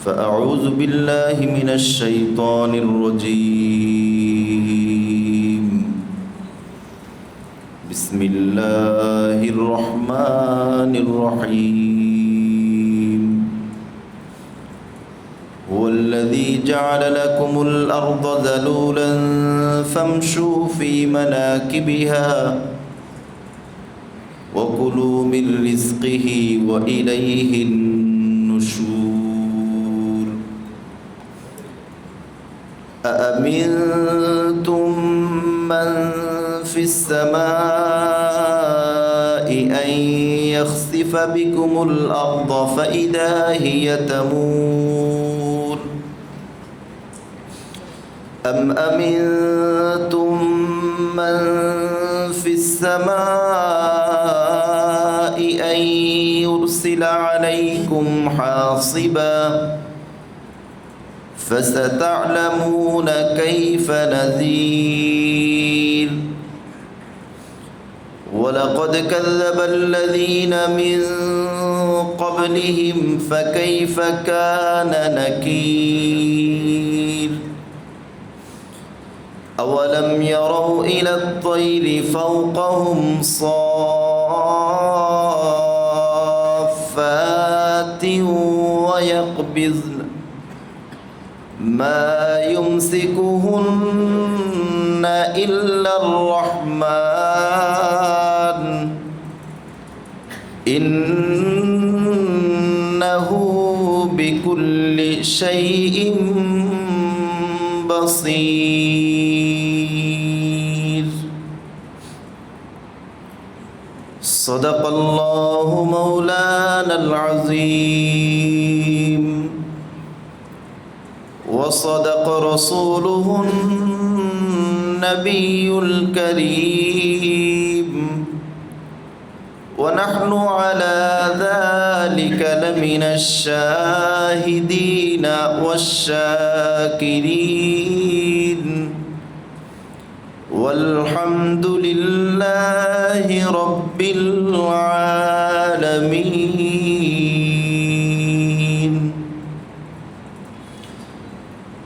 فأعوذ بالله من الشيطان الرجيم. بسم الله الرحمن الرحيم. هو الذي جعل لكم الأرض ذلولا فامشوا في مناكبها وكلوا من رزقه وإليه النشور. أأمنتم من في السماء أن يخسف بكم الأرض فإذا هي تمور أم أمنتم من في السماء أن يرسل عليكم حاصبا فستعلمون كيف نذير. ولقد كذب الذين من قبلهم فكيف كان نكير. أولم يروا إلى الطير فوقهم صافات ويقبضن ما يمسكهن إلا الرحمن إنه بكل شيء بصير. صدق الله مولانا العظيم وصدق رسوله النبي الكريم ونحن على ذلك لمن الشاهدين والشاكرين والحمد لله رب العالمين.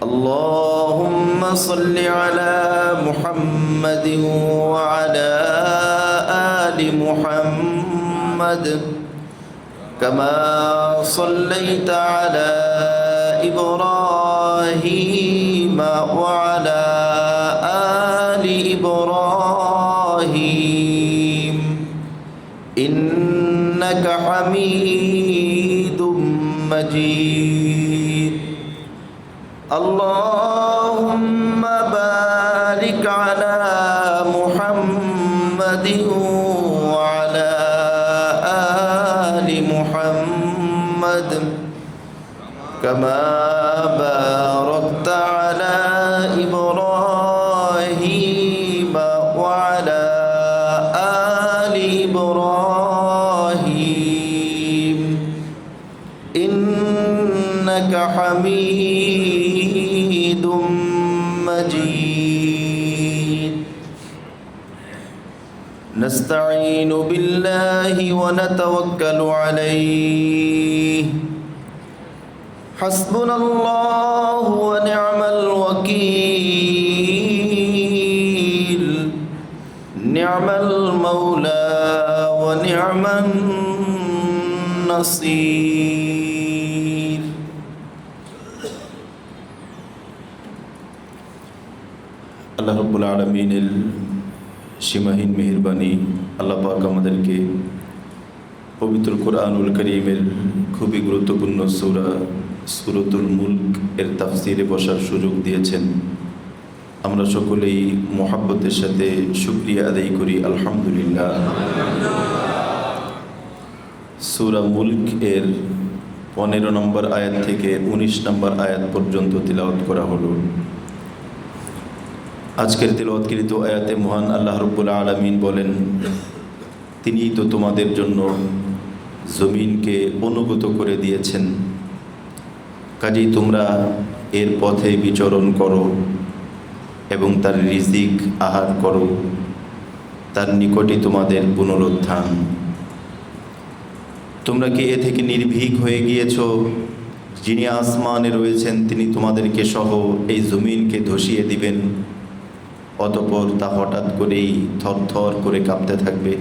اللهم صل على محمد وعلى آل محمد كما صليت على إبراهيم وعلى آل إبراهيم إنك حميد مجيد. اللهم بارك على محمد وعلى آل محمد كما باركت على إبراهيم وعلى آل إبراهيم إنك حميد مجيد. نستعين بالله ونتوكل عليه. حسبنا الله ونعم الوكيل. نعم المولى ونعم النصير. আল্লাহ রাব্বুল আলামিনের সীমাহীন মেহেরবানি, আল্লাহ পাক আমাদেরকে পবিত্র কোরআনুল কারীমের খুবই গুরুত্বপূর্ণ সূরাতুল মুলক এর তাফসিরে বসার সুযোগ দিয়েছেন। আমরা সকলেই মুহাব্বতের সাথে শুকরিয়া আদায় করি আলহামদুলিল্লাহ। সূরা মুলক এর 15 নম্বর আয়াত থেকে 19 নম্বর আয়াত পর্যন্ত তিলাওয়াত করা হলো। আজকের তিলাওয়াতকৃত আয়াতে মহান আল্লাহ রাব্বুল আলামিন বলেন, তিনিই তো তোমাদের জন্য জমিনকে অনুগত করে দিয়েছেন, কাজেই তোমরা এর পথে বিচরণ করো এবং তার রিজিক আহার করো, তার নিকটই তোমাদের পুনরুত্থান। তোমরা কি এ থেকে নির্ভীক হয়ে গিয়েছ যিনি আসমানে রয়েছেন তিনি তোমাদেরকে সহ এই জমিনকে ধসিয়ে দিবেন, অতঃপর তা হঠাৎ করেই থরথর করে কাঁপতে থাকবে।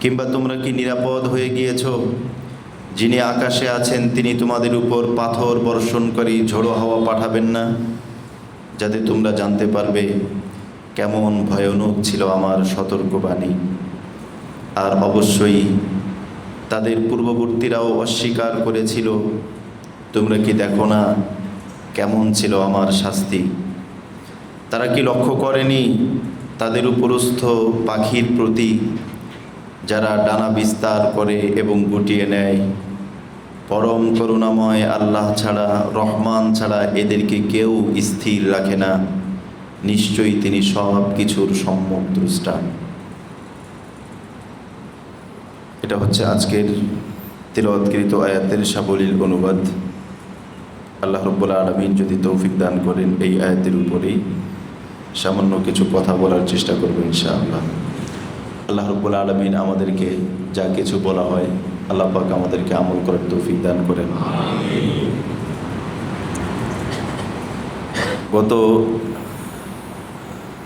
কিংবা তোমরা কি নিরাপদ হয়ে গিয়েছ? যিনি আকাশে আছেন তিনি তোমাদের উপর পাথর বর্ষণকারী ঝোড়ো হাওয়া পাঠাবেন না, যাতে তোমরা জানতে পারবে কেমন ভয়ানক ছিল আমার সতর্কবাণী। আর অবশ্যই তাদের পূর্ববর্তীরাও অস্বীকার করেছিল। তোমরা কি দেখো না কেমন ছিল আমার শাস্তি? তারা কি লক্ষ্য করেনি তাদের উপরস্থ পাখির প্রতি, যারা ডানা বিস্তার করে এবং গুটিয়ে নেয়? পরম করুণাময় আল্লাহ ছাড়া, রহমান ছাড়া এদেরকে কেউ স্থির রাখে না। নিশ্চয়ই তিনি সব কিছুর সম্যক দ্রষ্টা। এটা হচ্ছে আজকের তিলাওয়াতকৃত আয়াতের সাবলীল অনুবাদ। আল্লাহ রাব্বুল আলামিন যদি তৌফিক দান করেন এই আয়াতের উপরেই সামান্য কিছু কথা বলার চেষ্টা করব ইনশাআল্লাহ। আল্লাহ রাব্বুল আলামিন আমাদেরকে যা কিছু বলা হয় আল্লাহ পাক আমাদেরকে আমল করার তৌফিক দান করেন। গত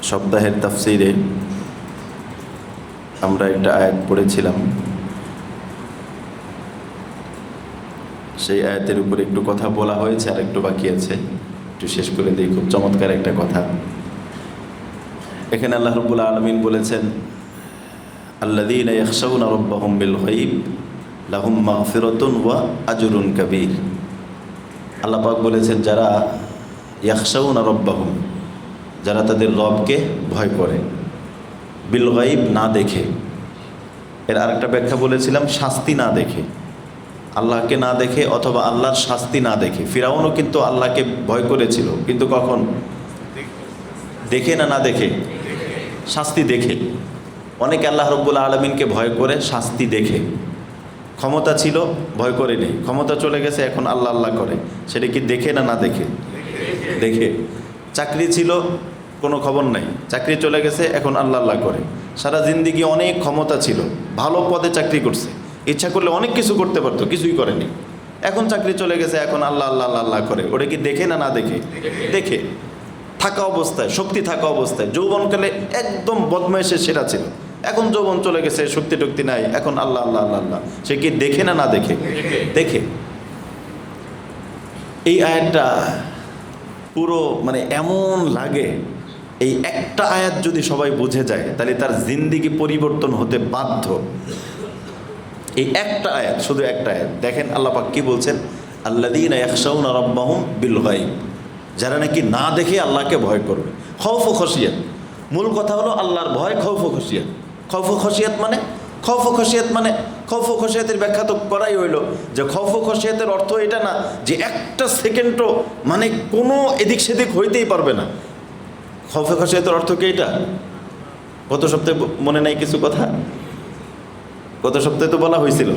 সপ্তাহের তাফসীরে আমরা একটা আয়াত পড়েছিলাম, সেই আয়াতের উপরে একটু কথা বলা হয়েছে, আর একটু বাকি আছে, একটু শেষ করে দিই। খুব চমৎকার একটা কথা। এখানে আল্লাহ রাব্বুল আলামিন বলেছেন, আল্লাযীনা ইয়াখশাউনা রাব্বাহুম বিল গায়ব লাহুম মাগফিরাতুন ওয়া আজরুন কাবীর। আল্লাহ পাক বলেছেন যারা ইয়াখশাউনা রাব্বাহুম, যারা তাদের রবকে ভয় করে, বিল গায়ব না দেখে। এর আরেকটা ব্যাখ্যা বলেছিলাম শাস্তি না দেখে, আল্লাহকে না দেখে অথবা আল্লাহর শাস্তি না দেখে। ফিরাউনও কিন্তু আল্লাহকে ভয় করেছিল, কিন্তু কখন? দেখে না দেখে? শাস্তি দেখে। অনেকে আল্লাহ রাব্বুল আলামিনকে ভয় করে শাস্তি দেখে। ক্ষমতা ছিল, ভয় করে নেই, ক্ষমতা চলে গেছে, এখন আল্লাহ আল্লাহ করে। সেটা কি দেখে না দেখে? দেখে। চাকরি ছিল, কোনো খবর নাই, চাকরি চলে গেছে, এখন আল্লাহ আল্লাহ করে। সারা জিন্দিগি অনেক ক্ষমতা ছিল, ভালো পদে চাকরি করছে, ইচ্ছা করলে অনেক কিছু করতে পারতো, কিছুই করেনি। এখন চাকরি চলে গেছে, এখন আল্লাহ আল্লাহ আল্লাহ করে। ওটা কি দেখে না দেখে? দেখে। থাকা অবস্থায়, শক্তি থাকা অবস্থায়, যৌবনকালে একদম বদমাইশের সেরা ছিল, এখন যৌবন চলে গেছে, শক্তি টক্তি নাই, এখন আল্লাহ আল্লাহ আল্লাহ আল্লাহ। সে কি দেখে না দেখে? দেখে। এই আয়াতটা পুরো মানে এমন লাগে, এই একটা আয়াত যদি সবাই বুঝে যায় তাহলে তার জিন্দিগি পরিবর্তন হতে বাধ্য। এই একটা আয়াত, শুধু একটা আয়াত দেখেন আল্লাহ পাক কি বলছেন, আল্লাযীনা ইয়াখশাউনা রাব্বাহুম বিল গায়ব, যারা নাকি না দেখে আল্লাহকে ভয় করবে। খৌফ ও খশিয়াত, মূল কথা হলো আল্লাহর ভয়, খৌফ ও খশিয়াত। খৌফ ও খশিয়াত মানে, খৌফ ও খশিয়াত মানে, খৌফ ও খশিয়াতের ব্যাখ্যা তো করাই হইল যে খৌফ ও খশিয়াতের অর্থ এটা না যে একটা সেকেন্ডও মানে কোনো এদিক সেদিক হইতেই পারবে না। খৌফ ও খশিয়াতের অর্থ কি এটা? গত সপ্তাহে মনে নাই কিছু কথা? গত সপ্তাহে তো বলা হয়েছিল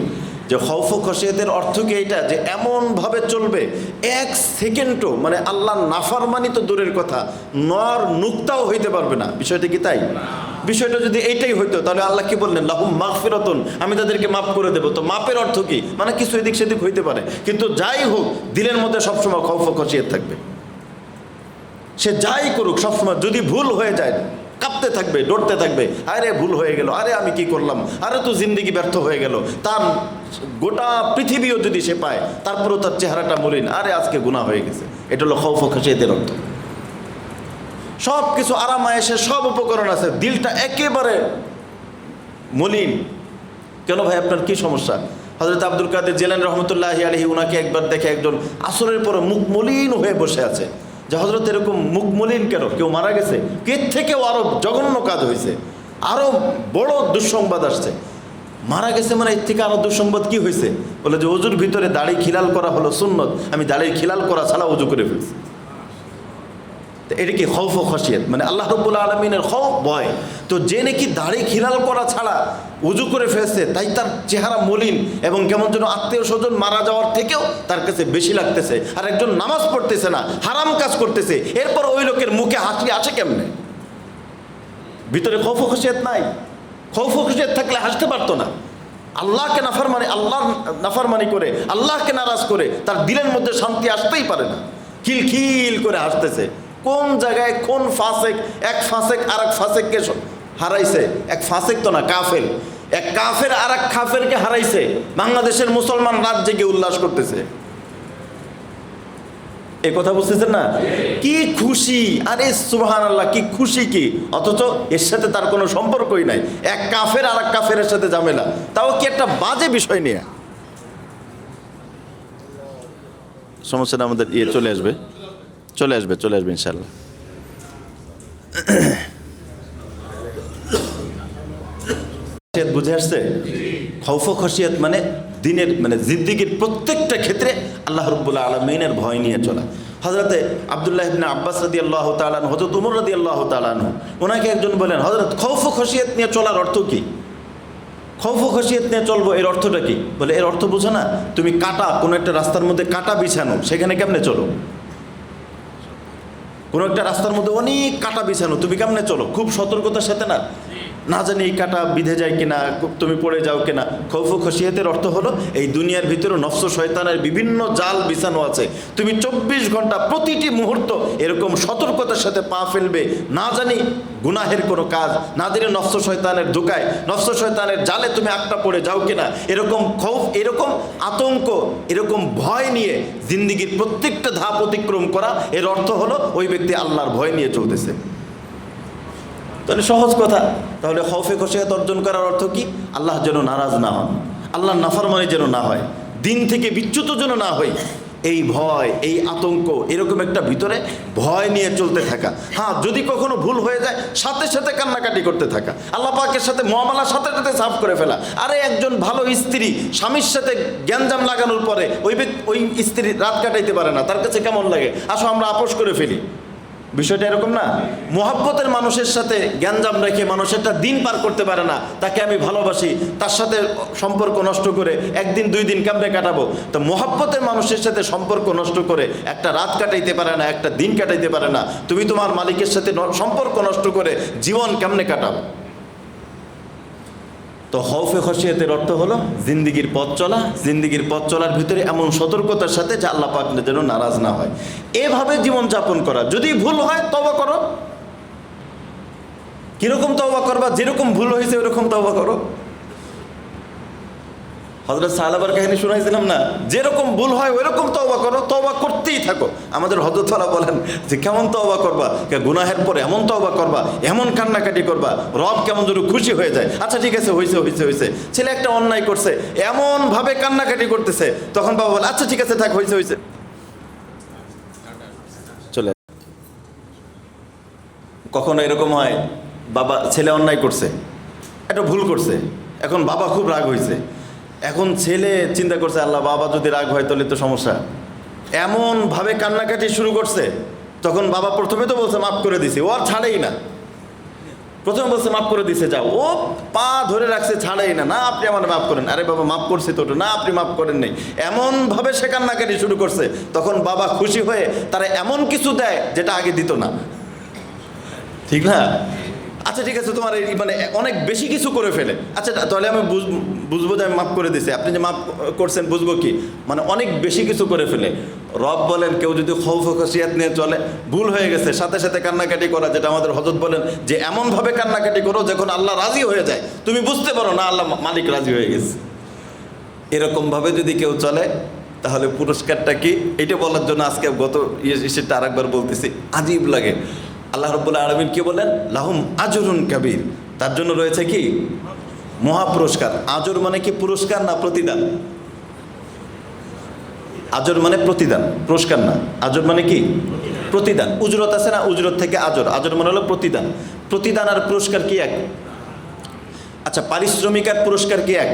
যে খৌফ ও খশিয়াতের অর্থ কি এইটা যে এমনভাবে চলবে এক সেকেন্ডও মানে আল্লাহর নাফরমানি তো দূরের কথা, নর নুক্তাও হইতে পারবে না। বিষয়টা কি তাই? বিষয়টা যদি এইটাই হইতো তাহলে আল্লাহ কি বললেন, লাহুম মাগফিরাতুন, আমি তাদেরকে মাফ করে দেবো। তো মাপের অর্থ কি? মানে কিছু এদিক সেদিক হইতে পারে, কিন্তু যাই হোক দিলের মধ্যে সবসময় খৌফ ও খশিয়াত থাকবে। সে যাই করুক সবসময় যদি ভুল হয়ে যায় কাঁপতে থাকবে, ডরতে থাকবে, আরে ভুল হয়ে গেল, আরে আমি কি করলাম, আরে তো জিন্দিগি ব্যর্থ হয়ে গেল। তার গোটা পৃথিবীও যদি সে পায় তারপরেও তার চেহারাটা মলিন, আরে আজকে গুনাহ হয়ে গেছে। এটা হলো খৌফ ও খশিয়াতের অর্থ। সব কিছু আরাম আয়েশে সব উপকরণ আছে, দিলটা একেবারে মলিন। কেন ভাই আপনার কি সমস্যা? হযরত আব্দুল কাদের জিলানী রহমতুল্লাহি আলাইহি উনাকে একবার দেখে একজন আসরের পরে মুখ মলিন হয়ে বসে আছে, যে হযরত এরকম মুখ মলিন কেন? কেউ মারা গেছে? এর থেকেও আরো জঘন্য কাজ হয়েছে, আরো বড় দুঃসংবাদ আসছে। মারা গেছে মানে এর থেকে আরো দুঃসংবাদ কি হয়েছে? বলে যে ওযুর ভিতরে দাড়ি খিলাল করা হলো সুন্নত, আমি দাড়ির খিলাল করা ছাড়া ওযু করে ফেলছি। এটা কি খৌফ ও খশিয়াত? মানে আল্লাহ রাব্বুল আলামিনের খৌফ, ভয়। তো যে নাকি দাড়ি খিলাল করা ছাড়া উজু করে ফেলছে, তাই তার চেহারা মলিন এবং কেমন যেন আত্মীয় স্বজন মারা যাওয়ার থেকেও তার কাছে বেশি লাগতেছে। আর একজন নামাজ পড়তেছে না, হারাম কাজ করতেছে, এরপর ওই লোকের মুখে হাসি আসে কেমনে? ভিতরে খৌফ ও খশিয়াত নাই। খৌফ ও খশিয়াত থাকলে হাসতে পারতো না। আল্লাহকে নাফরমানি করে, আল্লাহকে নারাজ করে তার দিলের মধ্যে শান্তি আসতেই পারে না। খিলখিল করে হাসতেছে। কোন জায়গায় কোন ফাসেক, এক ফাসেক আর এক ফাসেককে হারাইছে। এক ফাসেক তো না, কাফের। এক কাফের আর এক কাফেরকে হারাইছে। বাংলাদেশের মুসলমান রাত জেগে উল্লাস করতেছে। এই কথা বুঝতেছেন না? কি খুশি! আরে সুবহানাল্লাহ, কি খুশি! কি অথচ এর সাথে তার কোনো সম্পর্কই নাই। এক কাফের আর এক কাফের সাথে ঝামেলা, তাও কি একটা বাজে বিষয় নিয়ে। সমস্যা না, আমাদের চলে আসবে ইনশাল্লাহ। বুঝে আসছে? খৌফ খসিয়াত মানে দিনের জিন্দেগির প্রত্যেকটা ক্ষেত্রে আল্লাহ রাব্বুল আলামিনের ভয় নিয়ে চলা। হযরতে আব্দুল্লাহ ইবনে আব্বাস রাদিয়াল্লাহু তাআলা আনহু, হযরত ওমর রাদিয়াল্লাহু তাআলা আনহু, ওনাকে একজন বলেন, হযরত খৌফ খসিয়াত নিয়ে চলার অর্থ কি? খৌফ খসিয়াত নিয়ে চলবো, এর অর্থটা কি? বলে, এর অর্থ বুঝো না? তুমি কাটা, কোনো একটা রাস্তার মধ্যে কাটা বিছানো, সেখানে কেমনে চলো? কোনো একটা রাস্তার মধ্যে অনেক কাটা বিছানো, তুমি কেমনে চলো? খুব সতর্কতার সাথে না, না জানি এই কাটা বিঁধে যায় কিনা, তুমি পড়ে যাও কিনা। খৌফ খসিয়াতের অর্থ হলো এই দুনিয়ার ভিতরে নফস শয়তানের বিভিন্ন জাল বিছানো আছে, তুমি 24 ঘন্টা প্রতিটি মুহূর্ত এরকম সতর্কতার সাথে পা ফেলবে, না জানি গুনাহের কোনো কাজ, না জানি নফস শয়তানের ধোকায়, নফস শয়তানের জালে তুমি আটকা পড়ে যাও কিনা। এরকম খৌফ, এরকম আতঙ্ক, এরকম ভয় নিয়ে জিন্দিগির প্রত্যেকটা ধাপ অতিক্রম করা, এর অর্থ হলো ওই ব্যক্তি আল্লাহর ভয় নিয়ে চলতেছে। তাহলে সহজ কথা, তাহলে খৌফে খসিয়াত অর্জন করার অর্থ কি? আল্লাহ যেন নারাজ না হন, আল্লাহর নাফরমানি যেন না হয়, দিন থেকে বিচ্যুত যেন না হই। এই ভয়, এই আতঙ্ক, এরকম একটা ভিতরে ভয় নিয়ে চলতে থাকা। হ্যাঁ, যদি কখনো ভুল হয়ে যায় সাথে সাথে কান্নাকাটি করতে থাকা, আল্লাহ পাকের সাথে মুআমালার সাথে সাথে সাফ করে ফেলা। আরে একজন ভালো স্ত্রী স্বামীর সাথে গ্যাঞ্জাম লাগানোর পরে ওই স্ত্রী রাত কাটাইতে পারে না, তার কাছে কেমন লাগে? আসো আমরা আপোষ করে ফেলি। বিষয়টা এরকম না? মোহাব্বতের মানুষের সাথে গ্যাঞ্জাম রেখে মানুষ একটা দিন পার করতে পারে না। তাকে আমি ভালোবাসি, তার সাথে সম্পর্ক নষ্ট করে একদিন 2 দিন কেমনে কাটাবো? তো মোহাব্বতের মানুষের সাথে সম্পর্ক নষ্ট করে একটা রাত কাটাইতে পারে না, একটা দিন কাটাইতে পারে না। তুমি তোমার মালিকের সাথে সম্পর্ক নষ্ট করে জীবন কেমনে কাটাবো? তো খৌফে খসিয়াতের অর্থ হলো জিন্দিগির পথ চলা, জিন্দিগির পথ চলার ভিতরে এমন সতর্কতার সাথে যে আল্লাহ পাক যেন নারাজ না হয়, এভাবে জীবন যাপন করা। যদি ভুল হয় তওবা করো। কিরকম তওবা করবা? যেরকম ভুল হয়েছে ওরকম তওবা করো। হযরত সাহাবার কাহিনী শুনাইছিলাম না? যেরকম ভুল হয় ওইরকম তওবা করো, তওবা করতেই থাকো। আমাদের হযরতরা বলেন যে কেমন তওবা করবা? গুনাহের পরে এমন তওবা করবা, এমন কান্নাকাটি করবা, রব কেমন যেন খুশি হয়ে যায়। আচ্ছা ঠিক আছে, হয়েছে। ছেলে একটা অন্যায় করছে, এমন ভাবে কান্নাকাটি করতেছে, তখন বাবা বলে আচ্ছা ঠিক আছে থাক, হয়েছে। চলে কখনো এরকম হয়, বাবা, ছেলে অন্যায় করছে, একটা ভুল করছে, এখন বাবা খুব রাগ হয়েছে। এখন ছেলে চিন্তা করছে, আল্লাহ, বাবা যদি রাগ হয় তাহলে তো সমস্যা। এমনভাবে কান্নাকাটি শুরু করছে, তখন বাবা প্রথমে তো বলছে মাফ করে দিছি, ও আর ছাড়েই না। প্রথমে বলছে মাফ করে দিছে, যাও। ও পা ধরে রাখছে, ছাড়েই না। না আপনি আমার মাফ করেন। আরে বাবা মাফ করছে তো, না আপনি মাফ করেন নাই। এমনভাবে সে কান্নাকাটি শুরু করছে, তখন বাবা খুশি হয়ে তারা এমন কিছু দেয় যেটা আগে দিত না, ঠিক না? আচ্ছা ঠিক আছে, তোমার অনেক বেশি কিছু করে ফেলে। আচ্ছা তাহলে আমি বুঝবো যে আমি মাফ করে দিছি। আপনি যে মাফ করছেন বুঝবো কি? অনেক বেশি কিছু করে ফেলে। রব বলেন কেউ যদি খৌফ খসিয়াত নিয়ে চলে, ভুল হয়ে গেছে, সাথে সাথে কান্নাকাটি করা, যেটা আমাদের হযরত বলেন যে এমনভাবে কান্নাকাটি করো যখন আল্লাহ রাজি হয়ে যায়, তুমি বুঝতে পারো না আল্লাহ মালিক রাজি হয়ে গেছে। এরকমভাবে যদি কেউ চলে তাহলে পুরস্কারটা কি? এটা বলার জন্য আজকে গত ইসেরটা আরেকবার বলতেছি, আজীব লাগে। আল্লাহ রাব্বুল আলামিন কি বলেন? লাহুম আজরুন কাবীর, তার জন্য রয়েছে কি? মহা পুরস্কার। আজর মানে কি? পুরস্কার না প্রতিদান? আজর মানে প্রতিদান, পুরস্কার না। আজর মানে কি? প্রতিদান। উজরত আছে না? উজরত থেকে আজর, আজর মানে হলো প্রতিদান। প্রতিদান আর পুরস্কার কি এক? আচ্ছা, পারিশ্রমিক আর পুরস্কার কি এক?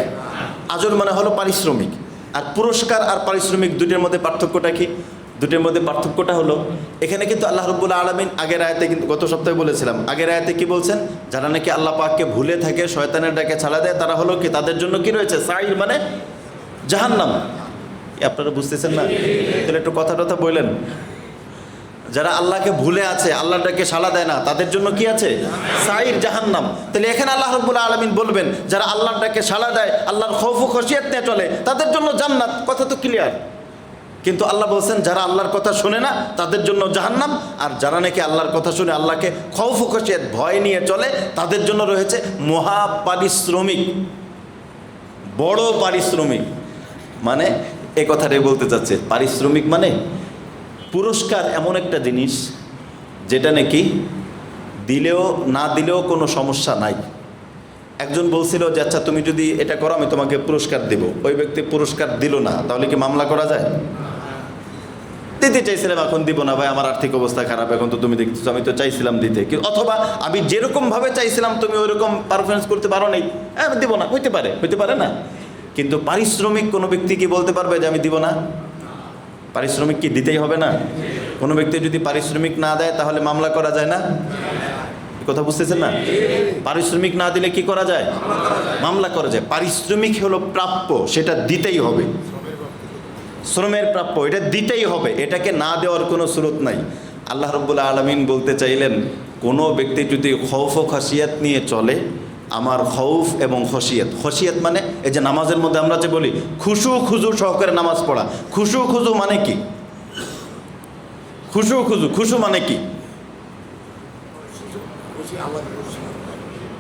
আজর মানে হলো পারিশ্রমিক, আর পুরস্কার আর পারিশ্রমিক দুটির মধ্যে পার্থক্যটা কি? দুটির মধ্যে পার্থক্যটা হলো, এখানে কিন্তু আল্লাহ রাব্বুল আলামিন আগের আয়াতে, কিন্তু গত সপ্তাহে বলেছিলাম, আগের আয়াতে কি বলছেন? যারা নাকি আল্লাহ পাককে ভুলে থাকে, শয়তানের ডাকে ছাড়া দেয়, তারা হলো কি? তাদের জন্য কি রয়েছে? সাইর মানে জাহান্নাম। আপনারা বুঝতেছেন না? তাহলে একটু কথা বললেন। যারা আল্লাহকে ভুলে আছে, আল্লাহটাকে সাড়া দেয় না, তাদের জন্য কি আছে? সাইর, জাহান্নাম। তাহলে এখানে আল্লাহ রাব্বুল আলামিন বলবেন যারা আল্লাহটাকে সাড়া দেয়, আল্লাহর খৌফ ও খশিয়াত নিয়ে চলে, তাদের জন্য জান্নাত। কথা তো ক্লিয়ার। কিন্তু আল্লাহ বলছেন যারা আল্লাহর কথা শোনে না তাদের জন্য জাহান্নাম, আর যারা নাকি আল্লাহর কথা শুনে আল্লাহকে খৌফ ও খশিয়াত ভয় নিয়ে চলে তাদের জন্য রয়েছে মহা পারিশ্রমিক, বড় পারিশ্রমিক। মানে এ কথাটাই বলতে চাচ্ছে, পারিশ্রমিক মানে পুরস্কার এমন একটা জিনিস যেটা নাকি দিলেও না দিলেও কোনো সমস্যা নাই। একজন বলছিল যে আচ্ছা তুমি যদি এটা করো আমি তোমাকে পুরস্কার দেব, ওই ব্যক্তি পুরস্কার দিল না, তাহলে কি মামলা করা যায়? দিতে চাইছিলাম, এখন দিব না ভাই, আমার আর্থিক অবস্থা খারাপ, এখন তো তুমি দেখতেছো আমি তো চাইছিলাম দিতে, অথবা আমি যেরকমভাবে চাইছিলাম তুমি ওইরকম পারফরমেন্স করতে পারো নাই, আমি দিব না। হইতে পারে না। কিন্তু পারিশ্রমিক কোনো ব্যক্তি কি বলতে পারবে যে আমি দিব না? পারিশ্রমিক কি দিতেই হবে না? কোনো ব্যক্তি যদি পারিশ্রমিক না দেয় তাহলে মামলা করা যায় না? কথা বুঝতেছেন না? পারিশ্রমিক না দিলে কি করা যায়? মামলা করা যায়। পারিশ্রমিক হলো প্রাপ্য, সেটা দিতেই হবে, শ্রমের প্রাপ্য, এটা দিতেই হবে, এটাকে না দেওয়ার কোনো স্রোত নাই। আল্লাহ রাব্বুল আলামিন বলতে চাইলেন কোনো ব্যক্তি যদি খৌফ ও খশিয়াত নিয়ে চলে, আমার খৌফ এবং খশিয়াত, খশিয়াত মানে এই যে নামাজের মধ্যে আমরা যে বলি খুশু খুজু সহকারে নামাজ পড়া, খুশু খুজু মানে কি? খুশু মানে কি?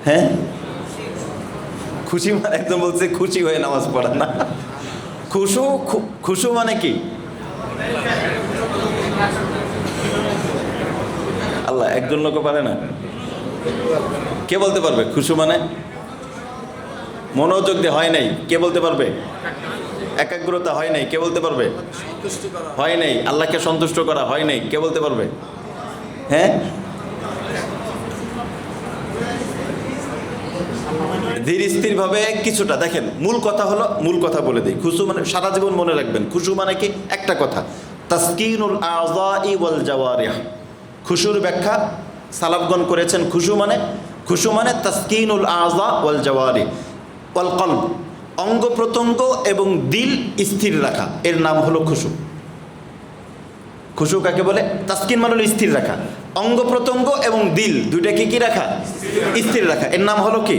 হ্যাঁ, খুশি মানে একদম বলছে খুশি হয়ে নামাজ পড়া না। খুশু মানে কি? আল্লাহ, একজন লোক পারে না। কে বলতে পারবে খুশু মানে? মনোযোগ দিয়ে হয় নাই, কে বলতে পারবে? একাগ্রতা হয় নাই, কে বলতে পারবে? হয় নাই, আল্লাহকে সন্তুষ্ট করা হয় নাই, কে বলতে পারবে? হ্যাঁ, ধীর স্থির ভাবে কিছুটা দেখেন। মূল কথা বলে দিই। খুশু মানে সারা জীবন মনে রাখবেন, খুশু মানে কি? একটা কথা, তাসকিনুল আযাই ওয়াল জাওয়ারিহ। খুশুর ব্যাখ্যা সালাফগণ করেছেন, খুশু মানে তাসকিনুল আযা ওয়াল জাওয়ারিহ ওয়াল কলব, অঙ্গ প্রত্যঙ্গ এবং দিল স্থির রাখা, এর নাম হলো খুশু। খুশু কাকে বলে? তাসকিন মানে হলো স্থির রাখা, অঙ্গ প্রত্যঙ্গ এবং দিল দুইটাকে কি রাখা? স্থির রাখা, এর নাম হলো কি?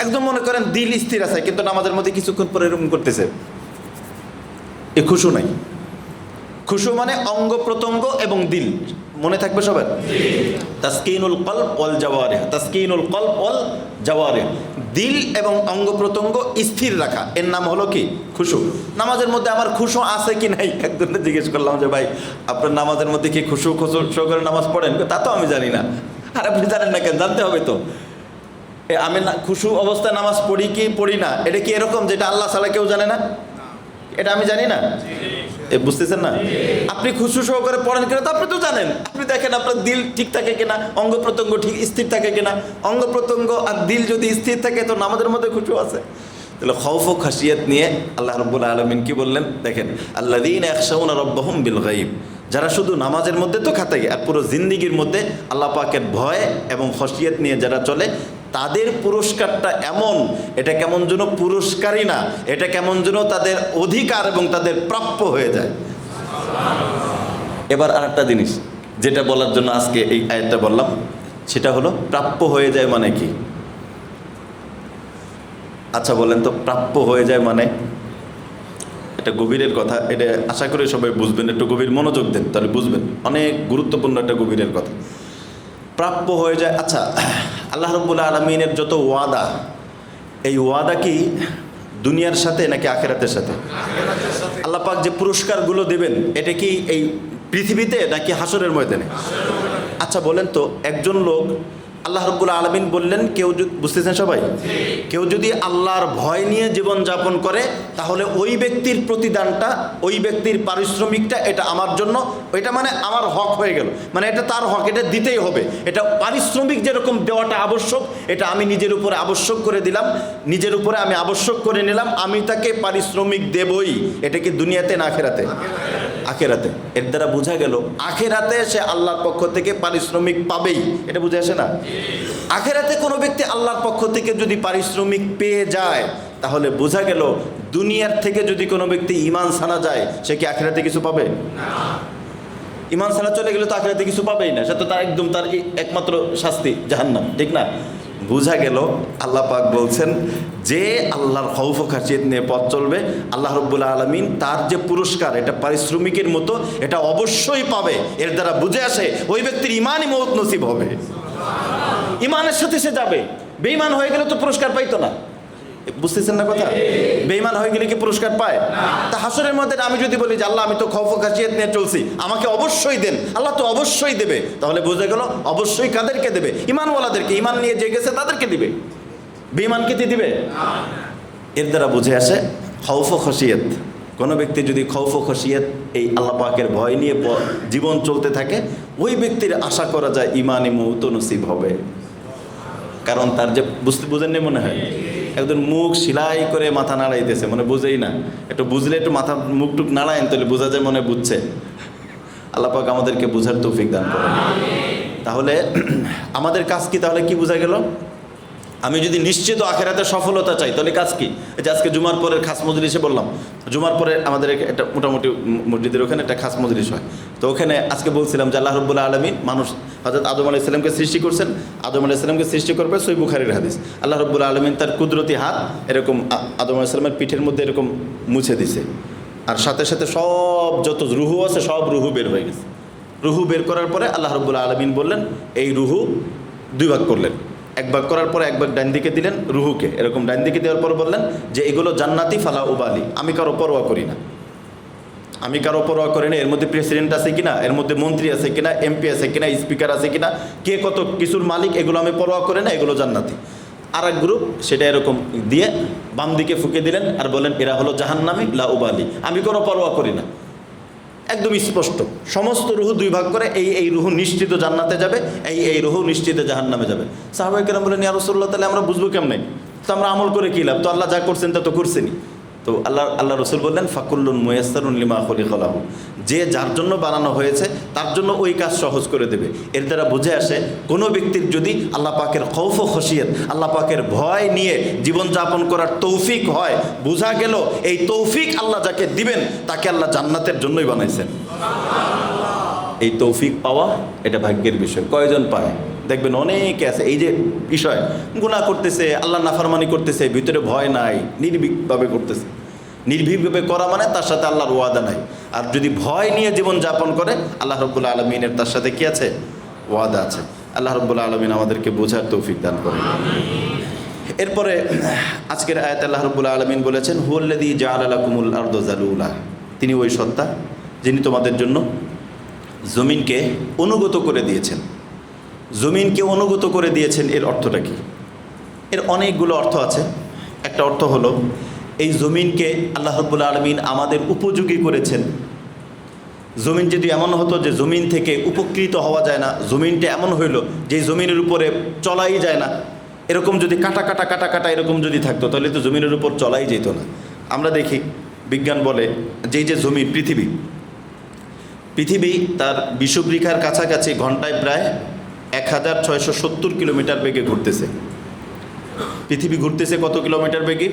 একদম মনে করেন দিল স্থির আছে কিন্তু নামাজের মধ্যে কিছুক্ষণ পরে এরকম করতেছে, এ খুশু নাই। খুশু মানে অঙ্গ প্রত্যঙ্গ এবং দিল, মনে থাকবে সবার। তাসকিনুল কলব ওয়াল জাওয়ারিহ, তাসকিনুল কলব ওয়াল জাওয়ারিহ, দিল এবং অঙ্গ প্রত্যঙ্গ স্থির রাখা, এর নাম হলো কি? খুশু। নামাজের মধ্যে আমার খুশু আছে কি নাই, একজনকে জিজ্ঞেস করলাম যে ভাই আপনার নামাজের মধ্যে কি খুশু সহকারে নামাজ পড়েন? তা তো আমি জানি না। আর আপনি জানেন না কেন? জানতে হবে তো। আমি খুশু অবস্থায় নামাজ পড়ি কি পড়ি না, এটা কি এরকম যেটা আল্লাহ ছাড়া কেউ জানে না? এটা আমি জানি না, বুঝতেছেন না? আপনি খুশু সহকারে পড়েন কিনা তো আপনি তো জানেন। আপনি দেখেন আপনার দিল ঠিক থাকে কিনা, অঙ্গ প্রত্যঙ্গ ঠিক স্থির থাকে কিনা। অঙ্গ প্রত্যঙ্গ আর দিল যদি স্থির থাকে তো নামাজের মধ্যে খুশু আছে। তাহলে খৌফ ও খাসিয়াত নিয়ে আল্লাহ রাব্বুল আলামিন কি বললেন দেখেন, আল্লাযীনা ইয়াখশাউনা রাব্বাহুম বিল গায়ব, যারা শুধু নামাজের মধ্যে তো খাতায় আর পুরো জিন্দিগির মধ্যে আল্লাহ পাকের ভয় এবং খশিয়াত নিয়ে যারা চলে, তাদের পুরস্কারটা এমন, এটা কেমন যেন পুরস্কারই না, এটা কেমন যেন তাদের অধিকার এবং তাদের প্রাপ্য হয়ে যায়। এবার আর একটা জিনিস যেটা বলার জন্য আজকে এই আয়াতটা বললাম, সেটা হলো প্রাপ্য হয়ে যায় মানে কি? আচ্ছা বলেন তো, প্রাপ্য হয়ে যায় মানে? এটা গভীরের কথা, এটা আশা করি সবাই বুঝবেন, একটু গভীর মনোযোগ দেন তাহলে বুঝবেন, অনেক গুরুত্বপূর্ণ একটা গভীরের কথা। প্রাপ্য হয়ে যায়। আচ্ছা, আল্লাহ রাব্বুল আলামিনের যত ওয়াদা, এই ওয়াদা কি দুনিয়ার সাথে নাকি আখিরাতের সাথে? আল্লাহ পাক যে পুরস্কারগুলো দেবেন এটা কি এই পৃথিবীতে নাকি হাসরের ময়দানে? আচ্ছা বলেন তো, একজন লোক আল্লাহ রাব্বুল আলামিন বললেন, কেউ বুঝতেছেন সবাই, কেউ যদি আল্লাহর ভয় নিয়ে জীবন যাপন করে তাহলে ওই ব্যক্তির প্রতিদানটা, ওই ব্যক্তির পারিশ্রমিকটা এটা আমার জন্য, এটা মানে আমার হক হয়ে গেল, মানে এটা তার হক, এটা দিতেই হবে। এটা পারিশ্রমিক যেরকম দেওয়াটা আবশ্যক, এটা আমি নিজের উপরে আবশ্যক করে দিলাম, নিজের উপরে আমি আবশ্যক করে নিলাম, আমি তাকে পারিশ্রমিক দেবই। এটা কি দুনিয়াতে না আখিরাতে? আখিরাতে। এর দ্বারা বোঝা গেল আখিরাতে সে আল্লাহর পক্ষ থেকে পারিশ্রমিক পাবেই, এটা বুঝে আসে না? আখিরাতে কোনো ব্যক্তি আল্লাহর পক্ষ থেকে যদি পারিশ্রমিক পেয়ে যায় তাহলে বোঝা গেল দুনিয়ার থেকে যদি কোনো ব্যক্তি ঈমান ছাড়া যায় সে কি আখিরাতে কিছু পাবে? ইমান ছাড়া চলে গেলে তো আখিরাতে কিছু পাবেই না, সে তো তার একদম তার একমাত্র শাস্তি জাহান্নাম, ঠিক না? বোঝা গেল আল্লাহ পাক বলছেন যে আল্লাহর খৌফ ও খাসিয়ত নিয়ে পথ চলবে, আল্লাহ রাব্বুল আলামিন তার যে পুরস্কার, এটা পারিশ্রমিকের মতো, এটা অবশ্যই পাবে। এর দ্বারা বুঝে আসে ওই ব্যক্তির ইমানই মওত নসিব হবে, ইমানের সাথে সে যাবে। বেঈমান হয়ে গেলে তো পুরস্কার পাইতো না, বুঝতেছেন না কথা? বেঈমান হয়ে গেলে কি পুরস্কার পায়? তা হাসরের মধ্যে আমি যদি বলি যে আল্লাহ আমি তো খৌফ ও খাসিয়ত নিয়ে চলছি, আমাকে অবশ্যই দেন, আল্লাহ তো অবশ্যই দেবে, তাহলে বুঝে গেল অবশ্যই কাদেরকে দেবে? ইমানওয়ালাদেরকে, ইমান নিয়ে যে গেছে তাদেরকে দিবে, বেঈমানকে কি দিবে? এর দ্বারা বুঝে আসে খৌফ ও খাসিয়ত। কোনো ব্যক্তি যদি খৌফ ও খাসিয়ত, এই আল্লাহ পাকের ভয় নিয়ে জীবন চলতে থাকে, ওই ব্যক্তির আশা করা যায় ইমানই মওত নসিব হবে। কারণ তার যে বুঝেন না মনে হয়, একজন মুখ সেলাই করে মাথা নাড়াইতেছে, মনে বুঝেই না, একটু বুঝলে একটু মাথা মুখটুক নাড়ায়েন তাহলে বোঝা যায় মনে বুঝছে। আল্লাহ পাক আমাদেরকে বুঝার তৌফিক দান করেন। তাহলে আমাদের কাজ কি? তাহলে কি বোঝা গেল? আমি যদি নিশ্চিত আখিরাতে সফলতা চাই তাহলে কাজ কি? এই যে আজকে জুমার পরের খাস মজলিসে বললাম, জুমার পরে আমাদের একটা মোটামুটি মসজিদের ওখানে একটা খাস মজলিস হয়, তো ওখানে আজকে বলছিলাম যে আল্লাহ রাব্বুল আলামিন মানুষ হযরত আদম আলাইহিস সালামকে সৃষ্টি করছেন, আদম আলাইহিস সালামকে সৃষ্টি করবে সহিহ বুখারীর হাদিস। আল্লাহ রাব্বুল আলামিন তার কুদরতি হাত এরকম আদম আলাইহিস সালামের পিঠের মধ্যে এরকম মুছে দিছে, আর সাথে সাথে সব যত রুহু আছে সব রুহু বের হয়ে গেছে। রুহু বের করার পরে আল্লাহ রাব্বুল আলামিন বললেন এই রুহু দুই ভাগ করলেন, এক ভাগ করার পরে এক ভাগ ডান দিকে দিলেন রুহুকে, এরকম ডান দিকে দেওয়ার পর বললেন যে এগুলো জান্নাতি ফালা উবালি, আমি কারো পরোয়া করি না, আমি কারো পরোয়া করি না। এর মধ্যে প্রেসিডেন্ট আছে কিনা, এর মধ্যে মন্ত্রী আছে কিনা, এমপি আছে কিনা, স্পিকার আছে কিনা, কে কত কিছুর মালিক, এগুলো আমি পরোয়া করি না, এগুলো জান্নাতি। আর এক গ্রুপ সেটা এরকম দিয়ে বাম দিকে ফুঁকে দিলেন আর বলেন এরা হলো জাহান্নামী লা উবালি, আমি কোনো পরোয়া করি না। একদম স্পষ্ট, সমস্ত রুহু দুই ভাগ করে, এই রুহু নিশ্চিত জান্নাতে যাবে, এই রুহু নিশ্চিত জাহান্নামে যাবে। সাহাবায়ে কেরাম বলেন ইয়া রাসূলুল্লাহ, তাহলে আমরা বুঝবো কেমনে? তো আমরা আমল করে কী লাভ? তো আল্লাহ যা করছেন তা তো করছেনই। তো আল্লাহ রসুল বললেন ফাকুল্লুন মুয়াসসারুন লিমা খুলিকা লাহু, যে যার জন্য বানানো হয়েছে তার জন্য ওই কাজ সহজ করে দেবে। এর দ্বারা বুঝে আসে কোনো ব্যক্তির যদি আল্লাহ পাকের খৌফ ও খশিয়ত, আল্লাহ পাকের ভয় নিয়ে জীবনযাপন করার তৌফিক হয়, বোঝা গেল এই তৌফিক আল্লাহ যাকে দিবেন তাকে আল্লাহ জান্নাতের জন্যই বানাইছেন। এই তৌফিক পাওয়া এটা ভাগ্যের বিষয়। কয়জন পায়? দেখবেন অনেকে আছে এই যে বিষয় গুনাহ করতেছে, আল্লাহ নাফরমানি করতেছে, ভিতরে ভয় নাই, নির্ভীকভাবে করতেছে। নির্ভীকভাবে করা মানে তার সাথে আল্লাহর ওয়াদা নাই। আর যদি ভয় নিয়ে জীবন যাপন করে আল্লাহ রাব্বুল আলামিনের তার সাথে কি আছে? ওয়াদা আছে। আল্লাহ রাব্বুল আলামিন আমাদেরকে বোঝার তৌফিক দান করেন। এরপরে আজকের আয়াতে আল্লাহ রাব্বুল আলামিন বলেছেন হুয়াল্লাযী জাআলা লাকুমুল আরদা যালুলা, তিনি ওই সত্তা যিনি তোমাদের জন্য জমিনকে অনুগত করে দিয়েছেন। জমিনকে অনুগত করে দিয়েছেন, এর অর্থটা কি? এর অনেকগুলো অর্থ আছে। একটা অর্থ হলো এই জমিনকে আল্লাহ রাব্বুল আলামিন আমাদের উপযোগী করেছেন। জমিন যদি এমন হতো যে জমিন থেকে উপকৃত হওয়া যায় না, জমিনটা এমন হইল যে জমিনের উপরে চলাই যায় না, এরকম যদি কাটা কাটা কাটা কাটা এরকম যদি থাকতো তাহলে তো জমিনের উপর চলাই যেত না। আমরা দেখি বিজ্ঞান বলে যে জমিন পৃথিবী তার বিষুবরেখার কাছাকাছি ঘন্টায় প্রায় 1670 কিলোমিটার বেগে ঘুরতেছে। পৃথিবী ঘুরতেছে কত কিলোমিটার বেগে?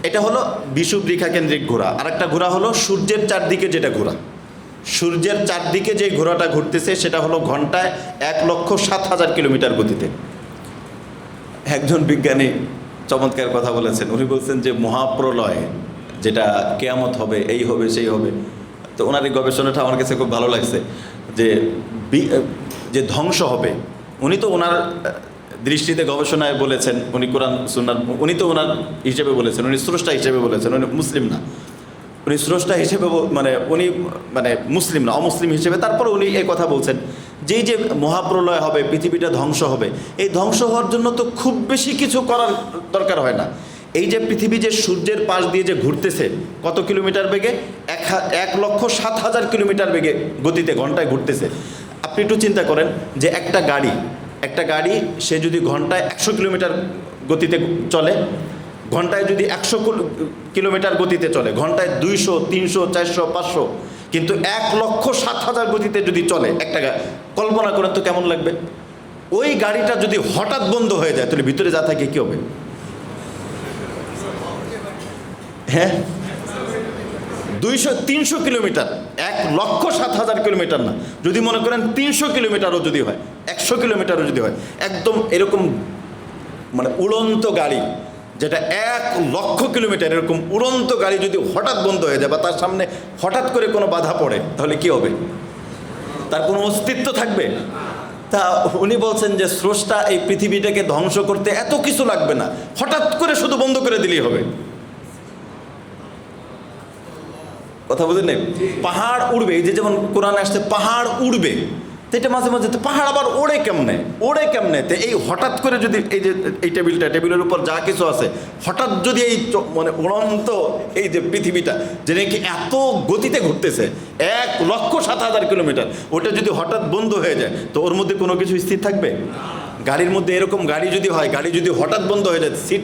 এটা হলো বিষুবরেখা কেন্দ্রিক ঘোরা। আর একটা ঘোরা হলো সূর্যের চারদিকে যেটা ঘোরা, সূর্যের চারদিকে যে ঘোরাটা ঘুরতেছে সেটা হলো ঘন্টায় 1,07,000 কিলোমিটার গতিতে। একজন বিজ্ঞানী চমৎকার কথা বলেছেন, উনি বলছেন যে মহাপ্রলয় যেটা কেয়ামত হবে, এই হবে সেই হবে। তো ওনার এই গবেষণাটা আমার কাছে খুব ভালো লাগছে যে ধ্বংস হবে। উনি তো ওনার দৃষ্টিতে গবেষণায় বলেছেন, উনি কোরআন সুন্নাহ, উনি তো ওনার হিসেবে বলেছেন, উনি স্রষ্টা হিসেবে বলেছেন, উনি মুসলিম না, উনি স্রষ্টা হিসেবে উনি মুসলিম না, অমুসলিম হিসেবে। তারপর উনি এই কথা বলছেন যে মহাপ্রলয় হবে, পৃথিবীটা ধ্বংস হবে। এই ধ্বংস হওয়ার জন্য তো খুব বেশি কিছু করার দরকার হয় না। এই যে পৃথিবী যে সূর্যের পাশ দিয়ে যে ঘুরতেছে কত কিলোমিটার বেগে? 1,07,000 কিলোমিটার বেগে গতিতে ঘন্টায় ঘুরতেছে। আপনি একটু চিন্তা করেন যে একটা গাড়ি সে যদি ঘন্টায় 100 কিলোমিটার গতিতে চলে, ঘন্টায় যদি 100 কিলোমিটার গতিতে চলে, ঘন্টায় 200, 300, 400, 500, কিন্তু 1,07,000 গতিতে যদি চলে একটা কল্পনা করেন তো কেমন লাগবে? ওই গাড়িটা যদি হঠাৎ বন্ধ হয়ে যায় তাহলে ভিতরে যা থাকে কী হবে? 300 কিলোমিটার, 1,07,000 কিলোমিটার না, যদি মনে করেন 300 কিলোমিটারও যদি হয়, 100 কিলোমিটারও যদি হয়, একদম এরকম মানে উড়ন্ত গাড়ি, যেটা 1,00,000 কিলোমিটার, এরকম উড়ন্ত গাড়ি যদি হঠাৎ বন্ধ হয়ে যায় বা তার সামনে হঠাৎ করে কোনো বাধা পড়ে, তাহলে কি হবে? তার কোনো অস্তিত্ব থাকবে? তা উনি বলছেন যে স্রষ্টা এই পৃথিবীটাকে ধ্বংস করতে এত কিছু লাগবে না, হঠাৎ করে শুধু বন্ধ করে দিলেই হবে। কথা বুঝলেন? পাহাড় উড়বে, এই যে যেমন কোরআনে আসছে পাহাড় উড়বে, তো এটা মাঝে মাঝে তো পাহাড় আবার ওড়ে কেমনে? তো এই হঠাৎ করে যদি এই যে এই টেবিলের উপর যা কিছু আছে, হঠাৎ যদি এই মানে উড়ন্ত এই যে পৃথিবীটা, যে নাকি এত গতিতে ঘুরতেছে 1,07,000 কিলোমিটার, ওটা যদি হঠাৎ বন্ধ হয়ে যায়, তো ওর মধ্যে কোনো কিছু স্থির থাকবে? গাড়ির মধ্যে এরকম গাড়ি যদি হয়, গাড়ি যদি হঠাৎ বন্ধ হয়ে যায়, সিট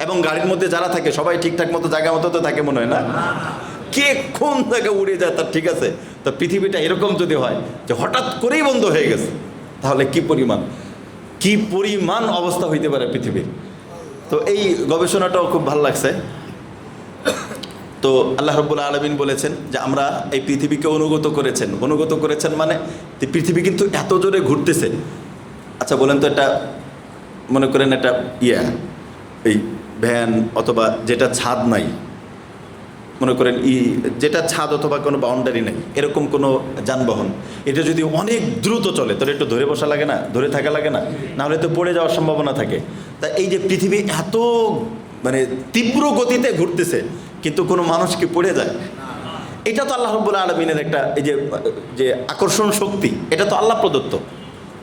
এবং গাড়ির মধ্যে যারা থাকে সবাই ঠিকঠাক মতো জায়গা মতো তো থাকে মনে হয় না? কে কোন জায়গায় উড়ে যায় তার ঠিক আছে। তো পৃথিবীটা এরকম যদি হয় যে হঠাৎ করেই বন্ধ হয়ে গেছে, তাহলে কি পরিমাণ অবস্থা হইতে পারে পৃথিবীর। তো এই গবেষণাটাও খুব ভালো লাগছে। তো আল্লাহ রাব্বুল আলামিন বলেছেন যে আমরা এই পৃথিবীকে অনুগত করেছেন মানে পৃথিবী কিন্তু এত জোরে ঘুরতেছে। আচ্ছা বলেন তো, এটা মনে করেন একটা এই ভ্যান অথবা যেটা ছাদ নাই, মনে করেন যেটা ছাদ অথবা কোনো বাউন্ডারি নেই, এরকম কোনো যানবাহন, এটা যদি অনেক দ্রুত চলে তাহলে একটু ধরে বসা লাগে না, ধরে থাকা লাগে না? নাহলে তো পড়ে যাওয়ার সম্ভাবনা থাকে। তা এই যে পৃথিবী এত মানে তীব্র গতিতে ঘুরতেছে, কিন্তু কোনো মানুষ কি পড়ে যায়? এটা তো আল্লাহ রাব্বুল আলামিনের একটা এই যে আকর্ষণ শক্তি, এটা তো আল্লাহ প্রদত্ত।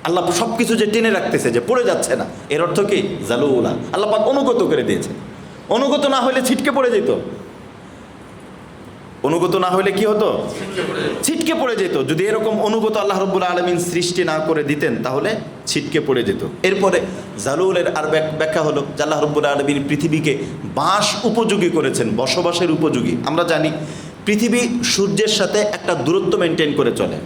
আল্লাহ সব কিছু যে টেনে রাখতেছে, যে পড়ে যাচ্ছে না, এর অর্থ কি? জালুলা, আল্লাহ পাক অনুগত করে দিয়েছে। অনুগত না হলে ছিটকে পড়ে যেত। অনুগত না হলে কি হতো? ছিটকে পড়ে যেত। যদি এরকম অনুগত আল্লাহ রাব্বুল আলামিন সৃষ্টি না করে দিতেন, তাহলে ছিটকে পড়ে যেত। এরপরে জালুলের আর ব্যাখ্যা হলো যে আল্লাহ রাব্বুল আলামিন পৃথিবীকে বাস উপযোগী করেছেন, বসবাসের উপযোগী। আমরা জানি পৃথিবী সূর্যের সাথে একটা দূরত্ব মেনটেন করে চলে,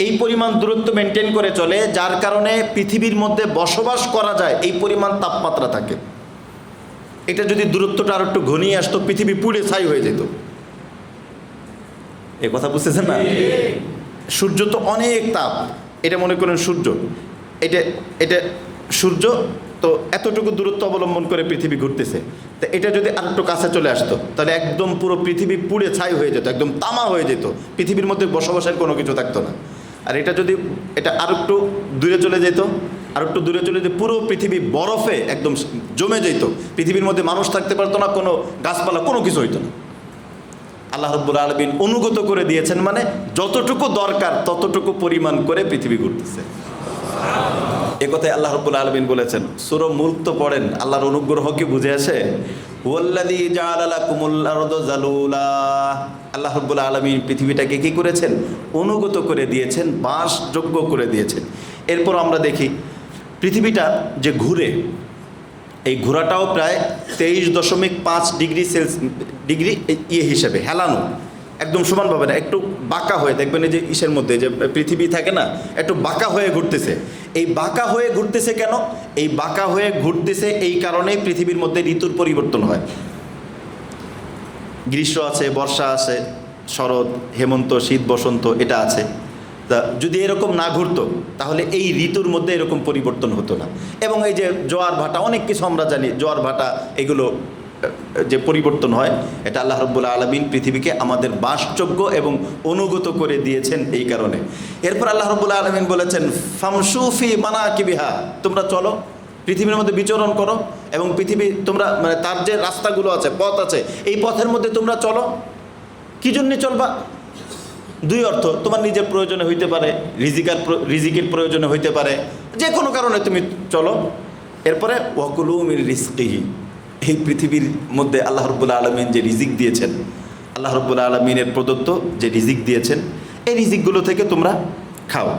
এই পরিমাণ দূরত্ব মেনটেন করে চলে, যার কারণে পৃথিবীর মধ্যে বসবাস করা যায়, এই পরিমাণ তাপমাত্রা থাকে। এটা যদি দূরত্বটা আর একটু ঘনিয়ে আসতো, পৃথিবী পুড়ে ছাই হয়ে যেত। এ কথা বুঝতেছেন না? সূর্য তো অনেক তাপ, এটা মনে করেন সূর্য, এটা সূর্য তো এতটুকু দূরত্ব অবলম্বন করে পৃথিবী ঘুরতেছে। তো এটা যদি আর একটু কাছে চলে আসতো, তাহলে একদম পুরো পৃথিবী পুড়ে ছাই হয়ে যেত, একদম তামা হয়ে যেত, পৃথিবীর মধ্যে বসবাসের কোনো কিছু থাকতো না। আর এটা যদি আর একটু দূরে চলে যেত, পুরো পৃথিবী বরফে একদম জমে যেত, পৃথিবীর মধ্যে মানুষ থাকতে পারতো না, কোনো গাছপালা কোনো কিছু হইতো না। আল্লাহ রাব্বুল আলামিন অনুগত করে দিয়েছেন, মানে যতটুকু দরকার ততটুকু পরিমাণ করে পৃথিবী ঘুরতেছে। এ কথাই আল্লাহ রাব্বুল আলামিন বলেছেন। সূরা মুলক তো পড়েন, আল্লাহর অনুগ্রহ কি বুঝে আসে? ওয়াল্লাযী জাআলা লাকুমুল আরদা যালুলা, আল্লাহ রাব্বুল আলামিন পৃথিবীটাকে কি করেছেন? অনুগত করে দিয়েছেন, বাসযোগ্য করে দিয়েছেন। এরপর আমরা দেখি পৃথিবীটা যে ঘুরে, এই ঘোরাটাও প্রায় 23.5 ডিগ্রি হিসেবে হেলানো, একদম সমানভাবে না, একটু বাঁকা হয়ে, দেখবেন এই যে ইসের মধ্যে যে পৃথিবী থাকে না, একটু বাঁকা হয়ে ঘুরতেছে। এই বাঁকা হয়ে ঘুরতেছে কেন? এই বাঁকা হয়ে ঘুরতেছে এই কারণেই পৃথিবীর মধ্যে ঋতুর পরিবর্তন হয়। গ্রীষ্ম আছে, বর্ষা আছে, শরৎ, হেমন্ত, শীত, বসন্ত, এটা আছে। তা যদি এরকম না ঘুরতো, তাহলে এই ঋতুর মধ্যে এরকম পরিবর্তন হতো না। এবং এই যে জোয়ার ভাটা, অনেক কিছু আমরা জানি, জোয়ার ভাটা এগুলো যে পরিবর্তন হয়, এটা আল্লাহ রাব্বুল আলামিন পৃথিবীকে আমাদের বাসযোগ্য এবং অনুগত করে দিয়েছেন এই কারণে। এরপর আল্লাহ রাব্বুল আলামিন বলেছেন, ফামশু ফি মানাকিবিহা, তোমরা চলো, পৃথিবীর মধ্যে বিচরণ করো, এবং পৃথিবী তোমরা মানে তার যে রাস্তাগুলো আছে, পথ আছে, এই পথের মধ্যে তোমরা চলো। কী জন্যে চলবা? দুই অর্থ, তোমার নিজের প্রয়োজনে হইতে পারে, রিজিকের প্রয়োজনে হইতে পারে, যে কোনো কারণে তুমি চলো। এরপরে ওয়াকুলু মির রিজকিহি, এই পৃথিবীর মধ্যে আল্লাহ রাব্বুল আলামিন যে রিজিক দিয়েছেন, আল্লাহ রাব্বুল আলামিনের প্রদত্ত যে রিজিক দিয়েছেন, এই রিজিকগুলো থেকে তোমরা খাও।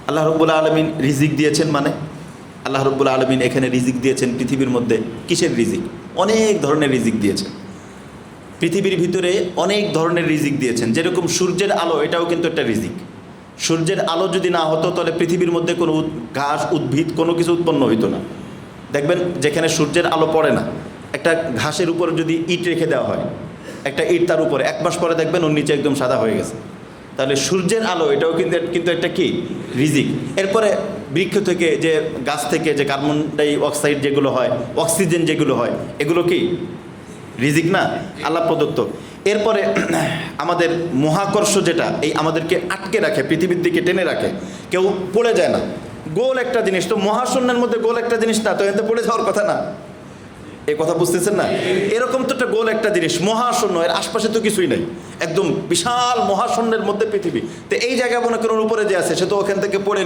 আল্লাহ রাব্বুল আলামিন রিজিক দিয়েছেন মানে আল্লাহ রাব্বুল আলামিন এখানে রিজিক দিয়েছেন পৃথিবীর মধ্যে। কিসের রিজিক? অনেক ধরনের রিজিক দিয়েছেন পৃথিবীর ভিতরে, অনেক ধরনের রিজিক দিয়েছেন। যেরকম সূর্যের আলো, এটাও কিন্তু একটা রিজিক। সূর্যের আলো যদি না হতো, তাহলে পৃথিবীর মধ্যে কোনো ঘাস, উদ্ভিদ, কোনো কিছু উৎপন্ন হইতো না। দেখবেন যেখানে সূর্যের আলো পড়ে না, একটা ঘাসের উপরে যদি ইট রেখে দেওয়া হয়, একটা ইট তার উপরে, 1 মাস পরে দেখবেন ওর নিচে একদম সাদা হয়ে গেছে। তাহলে সূর্যের আলো এটাও কিন্তু একটা কি রিজিক। এরপরে বৃক্ষ থেকে যে গাছ থেকে যে কার্বন ডাই অক্সাইড যেগুলো হয়, অক্সিজেন যেগুলো হয়, এগুলো কি রিজিক না, আল্লাহ প্রদত্ত। এরপরে আমাদের মহাকর্ষ যেটা এই আমাদেরকে আটকে রাখে, পৃথিবীর দিকে টেনে রাখে, কেউ পড়ে যায় না। গোল একটা জিনিস, তো মহাশূন্যের মধ্যে গোল একটা জিনিস না, তো এতে পড়ে যাওয়ার কথা না। এই কথা বুঝতেছেন না? এরকম তো একটা গোল একটা জিনিস, মহাশূন্য, এর আশপাশে তো কিছুই নেই, একদম বিশাল মহাশূন্যের মধ্যে পৃথিবী। তো এই জায়গায় মনে করেন উপরে যে আছে সে তো ওখান থেকে পড়ে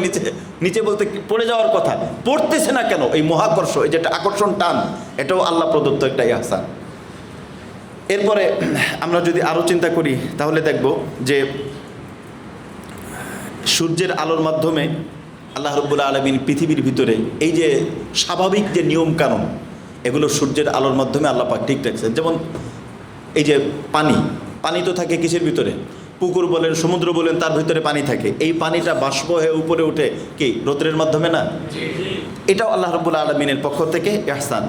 নিচে বলতে পড়ে যাওয়ার কথা, পড়তেছে না কেন? এই মহাকর্ষ, এই যেটা আকর্ষণ টান, এটাও আল্লাহ প্রদত্ত একটা ইহসান। এরপরে আমরা যদি আরও চিন্তা করি তাহলে দেখব যে সূর্যের আলোর মাধ্যমে আল্লাহ রাব্বুল আলামিন পৃথিবীর ভিতরে এই যে স্বাভাবিক যে নিয়ম কানুন, এগুলো সূর্যের আলোর মাধ্যমে আল্লাহ পাক ঠিক রাখছেন। যেমন এই যে পানি তো থাকে কিসের ভিতরে? পুকুর বলেন, সমুদ্র বলেন, তার ভিতরে পানি থাকে। এই পানিটা বাষ্প হয়ে উপরে উঠে কি রৌদ্রের মাধ্যমে না? এটাও আল্লাহ রাব্বুল আলামিনের পক্ষ থেকে ইহসান।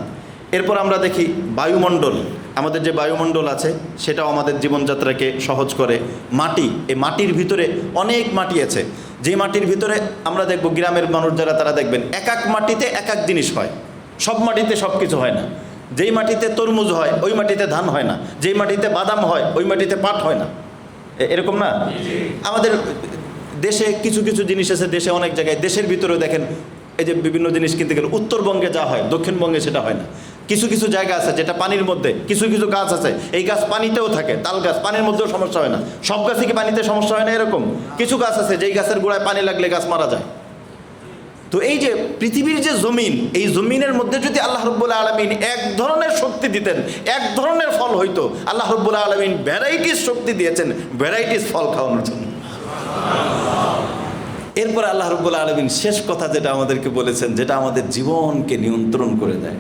এরপর আমরা দেখি বায়ুমণ্ডল, আমাদের যে বায়ুমণ্ডল আছে সেটাও আমাদের জীবনযাত্রাকে সহজ করে। মাটি, এই মাটির ভিতরে অনেক মাটি আছে, যে মাটির ভিতরে আমরা দেখব গ্রামের মানুষ যারা তারা দেখবেন এক এক মাটিতে এক এক জিনিস হয়, সব মাটিতে সব কিছু হয় না। যেই মাটিতে তরমুজ হয় ওই মাটিতে ধান হয় না, যেই মাটিতে বাদাম হয় ওই মাটিতে পাট হয় না, এরকম না? আমাদের দেশে কিছু কিছু জিনিস আছে, দেশে অনেক জায়গায়, দেশের ভিতরেও দেখেন এই যে বিভিন্ন জিনিস কিনতে গেলে উত্তরবঙ্গে যা হয় দক্ষিণবঙ্গে সেটা হয় না। কিছু কিছু জায়গা আছে যেটা পানির মধ্যে, কিছু কিছু গাছ আছে এই গাছ পানিতেও থাকে, তাল গাছ পানির মধ্যেও সমস্যা হয় না। সব গাছই কি পানিতে সমস্যা হয় না? এরকম কিছু গাছ আছে যেই গাছের গোড়ায় পানি লাগলে গাছ মারা যায়। তো এই যে পৃথিবীর যে জমিন, এই জমিনের মধ্যে যদি আল্লাহ রাব্বুল আলামিন এক ধরনের শক্তি দিতেন, এক ধরনের ফল হইতো, আল্লাহ রাব্বুল আলামিন ভ্যারাইটিস শক্তি দিয়েছেন ভ্যারাইটিস ফল খাওয়ানোর জন্য। এরপরে আল্লাহ রাব্বুল আলামিন শেষ কথা যেটা আমাদেরকে বলেছেন, যেটা আমাদের জীবনকে নিয়ন্ত্রণ করে দেয়,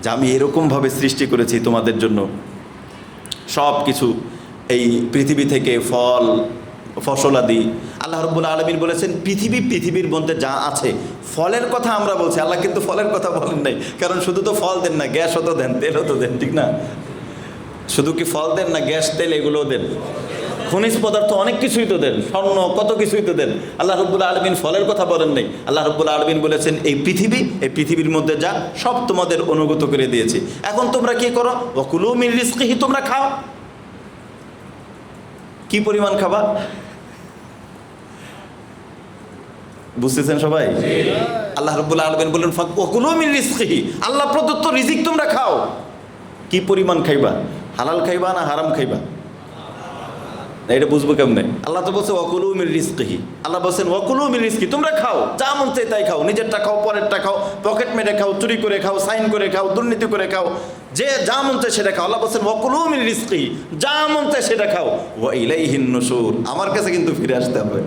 যে আমি এরকমভাবে সৃষ্টি করেছি তোমাদের জন্য সব কিছু, এই পৃথিবী থেকে ফল ফসলাদি। আল্লাহ রাব্বুল আলামিন বলেছেন পৃথিবীর মধ্যে যা আছে, ফলের কথা আমরা বলছি, আল্লাহ কিন্তু ফলের কথা বলেন নাই। কারণ শুধু তো ফল দেন না, গ্যাসও তো দেন, তেলও তো দেন, ঠিক না? শুধু কি ফল দেন না, গ্যাস তেল এগুলোও দেন, খনিজ পদার্থ অনেক কিছুই তো দেন, স্বর্ণ কত কিছুই তো দেন। আল্লাহ রাব্বুল আলামিন ফলের কথা বলেন নাই। আল্লাহ রাব্বুল আলামিন বলেছেন এই পৃথিবীর মধ্যে যা সব তোমাদের অনুগত করে দিয়েছি, এখন তোমরা কি করো? ওয়াকুলু মিন রিজকিহি, তোমরা খাও। কি পরিমাণ খাবা বুঝতেছেন সবাই? আল্লাহ রাব্বুল আলামিন বলেন ওয়াকুলু মিন রিজকিহি, আল্লাহ প্রদত্ত রিজিক তোমরা খাও। কি পরিমাণ খাইবা? হালাল খাইবা না হারাম খাইবা? এটা বুঝবো কেমনে? আল্লাহ তো বলছে ওয়াকুলু মিন রিজকিহি, আল্লাহ বলছেন ওয়াকুলু মিন রিজকি, তোমরা খাও, যা মন চায় তাই খাও, নিজেরটা খাও, পরেরটা খাও, পকেট মেরে খাও, চুরি করে খাও, সাইন করে খাও, দুর্নীতি করে খাও, যে যা মন চায় সেটা খাও। আল্লাহ বলছেন ওয়াকুলু মিন রিজকিহি, যা মন চায় সেটা খাও, ওয়া ইলাইহিন নুশুর, আমার কাছে কিন্তু ফিরে আসতে হবে।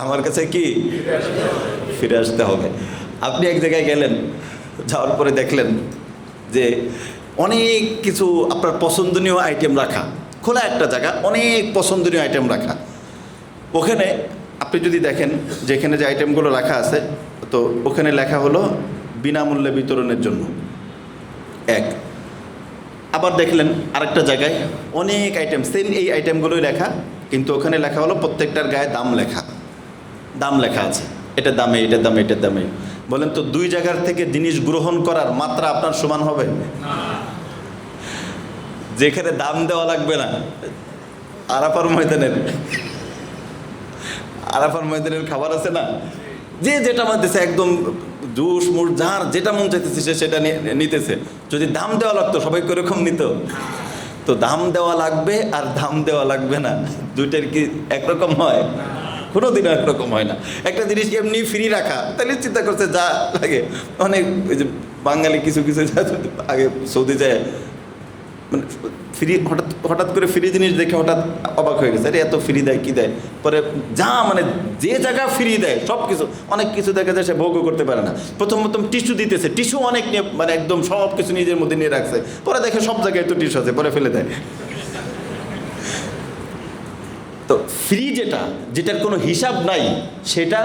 আমার কাছে কি ফিরে আসতে হবে। আপনি এক জায়গায় গেলেন, যাওয়ার পরে দেখলেন যে অনেক কিছু আপনার পছন্দনীয় আইটেম রাখা, খোলা একটা জায়গা, অনেক পছন্দনীয় আইটেম রাখা। ওখানে আপনি যদি দেখেন যেখানে যে আইটেমগুলো রাখা আছে, তো ওখানে লেখা হলো বিনামূল্যে বিতরণের জন্য এক। আবার দেখলেন আরেকটা জায়গায় অনেক আইটেম, সেম এই আইটেমগুলোই লেখা, কিন্তু ওখানে লেখা হলো প্রত্যেকটার গায়ে দাম লেখা আছে, এটার দামে, এটার দামে, এটার দামে। বলেন তো দুই জায়গার থেকে জিনিস গ্রহণ করার মাত্রা আপনার সমান হবে? যেখানে দাম দেওয়া লাগবে না, আরাফার ময়দানের খাবার আছে না, যে যেটা মানতেছে একদম জুস মুস যার যেটা মন চাইতেছে সে সেটা নিতেছে। যদি দাম দেওয়া লাগতো সবাই এরকম নিত? তো দাম দেওয়া লাগবে আর দাম দেওয়া লাগবে না, দুইটার কি একরকম হয়? কোনোদিনও একরকম হয় না। একটা জিনিস এমনি ফ্রি রাখা, তাহলে চিন্তা করছে যা লাগে। অনেক ওই যে বাঙালি কিছু আগে সৌদি যায়, মানে ফ্রি হঠাৎ করে ফ্রি জিনিস দেখে হঠাৎ অবাক হয়ে গেছে, আরে এত ফ্রি দেয় কী দেয়? পরে যা মানে যে জায়গা ফ্রি দেয় সব কিছু, অনেক কিছু দেখা যায় সে ভোগও করতে পারে না। প্রথম টিস্যু দিতেছে, টিস্যু অনেক নিয়ে মানে একদম সব কিছু নিজের মধ্যে নিয়ে রাখছে, পরে দেখে সব জায়গায় তো টিস্যু আছে, পরে ফেলে দেয়। তো ফ্রি যেটার কোনো হিসাব নাই, সেটা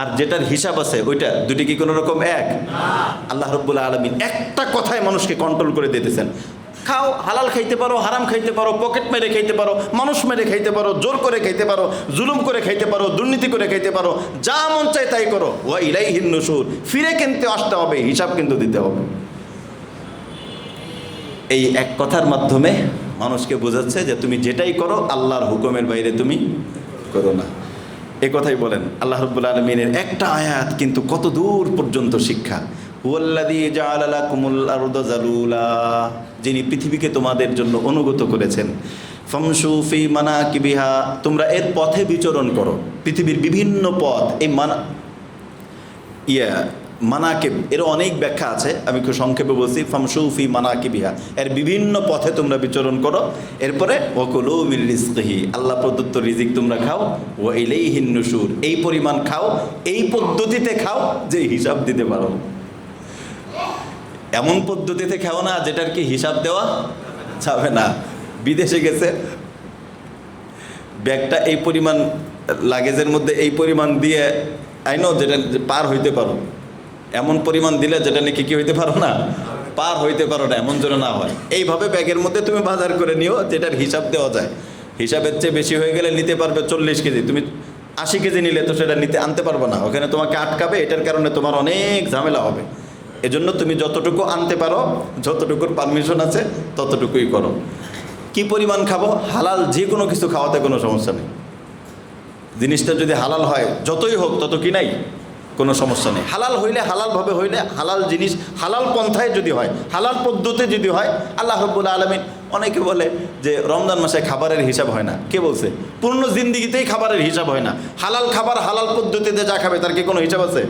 আর যেটার হিসাব আছে ওইটা দুটি কি কোনো রকম এক? আল্লাহ রাব্বুল আলামিন একটা কথায় মানুষকে কন্ট্রোল করে দিতেছেন, খাও, হালাল খাইতে পারো, হারাম খাইতে পারো, পকেট মেরে খাইতে পারো, মানুষ মেরে খাইতে পারো, জোর করে খাইতে পারো, জুলুম করে খাইতে পারো, দুর্নীতি করে খাইতে পারো, যা মন চায় তাই করো। ওয়া ইলাইহিন নুশুর, ফিরে কিন্তু আসতে হবে, হিসাব কিন্তু দিতে হবে। এই এক কথার মাধ্যমে মানুষকে বোঝাচ্ছে যে তুমি যেটাই করো আল্লাহর হুকুমের বাইরে তুমি করো না। এ কথাই বলেন আল্লাহ রাব্বুল আলামিনের একটা আয়াত কিন্তু কত দূর পর্যন্ত শিক্ষা। হুয়াল্লাযী জাআলা লাকুমুল আরদা যালুলা, যিনি পৃথিবীকে তোমাদের জন্য অনুগত করেছেন। ফামশু ফি মানাকিবিহা, তোমরা এর পথে বিচরণ করো। পৃথিবীর বিভিন্ন পথ, এই মানাকিব এর অনেক ব্যাখ্যা আছে, আমি খুব সংক্ষেপে বলছি। ফামশু ফি মানাকিবিহা, এর বিভিন্ন পথে তোমরা বিচরণ করো। এরপরে ওয়াকুলু মির রিজকিহি, আল্লাহ প্রদত্ত রিজিক তোমরা খাও। ওয়া ইলাইহিন নুশুর, এই পরিমাণ খাও, এই পদ্ধতিতে খাও যে হিসাব দিতে পারো। এমন পদ্ধতিতে খাও না যেটার কি হিসাব দেওয়া যাবে না। বিদেশে গেছে, ব্যাগটা এই পরিমাণ, লাগেজের মধ্যে এই পরিমাণ দিয়ে আইনো যেটা পার হইতে পারো, এমন পরিমাণ দিলে যেটা নাকি কি হইতে পারো না, পার হইতে পারো না, এমন যেন না হয়। এইভাবে ব্যাগের মধ্যে তুমি বাজার করে নিও যেটার হিসাব দেওয়া যায়। হিসাবের চেয়ে বেশি হয়ে গেলে নিতে পারবে 40 কেজি, তুমি 80 কেজি নিলে তো সেটা আনতে পারবে না, ওখানে তোমাকে আটকাবে। এটার কারণে তোমার অনেক ঝামেলা হবে। এজন্য তুমি যতটুকু আনতে পারো, যতটুকুর পারমিশন আছে ততটুকুই করো। কি পরিমাণ খাবো? হালাল যে কোনো কিছু খাওয়াতে কোনো সমস্যা নেই। জিনিসটা যদি হালাল হয়, যতই হোক তত কি নাই, কোনো সমস্যা নেই। হালাল হইলে, হালালভাবে হইলে, হালাল জিনিস হালাল পন্থায় যদি হয়, হালাল পদ্ধতি যদি হয়, আল্লাহ রাব্বুল আলামিন। অনেকে বলে যে রমজান মাসে খাবারের হিসাব হয় না। কে বলছে? পূর্ণ জিন্দিগিতেই খাবারের হিসাব হয় না। হালাল খাবার হালাল পদ্ধতিতে যা খাবে তার কি কোনো হিসাব আছে?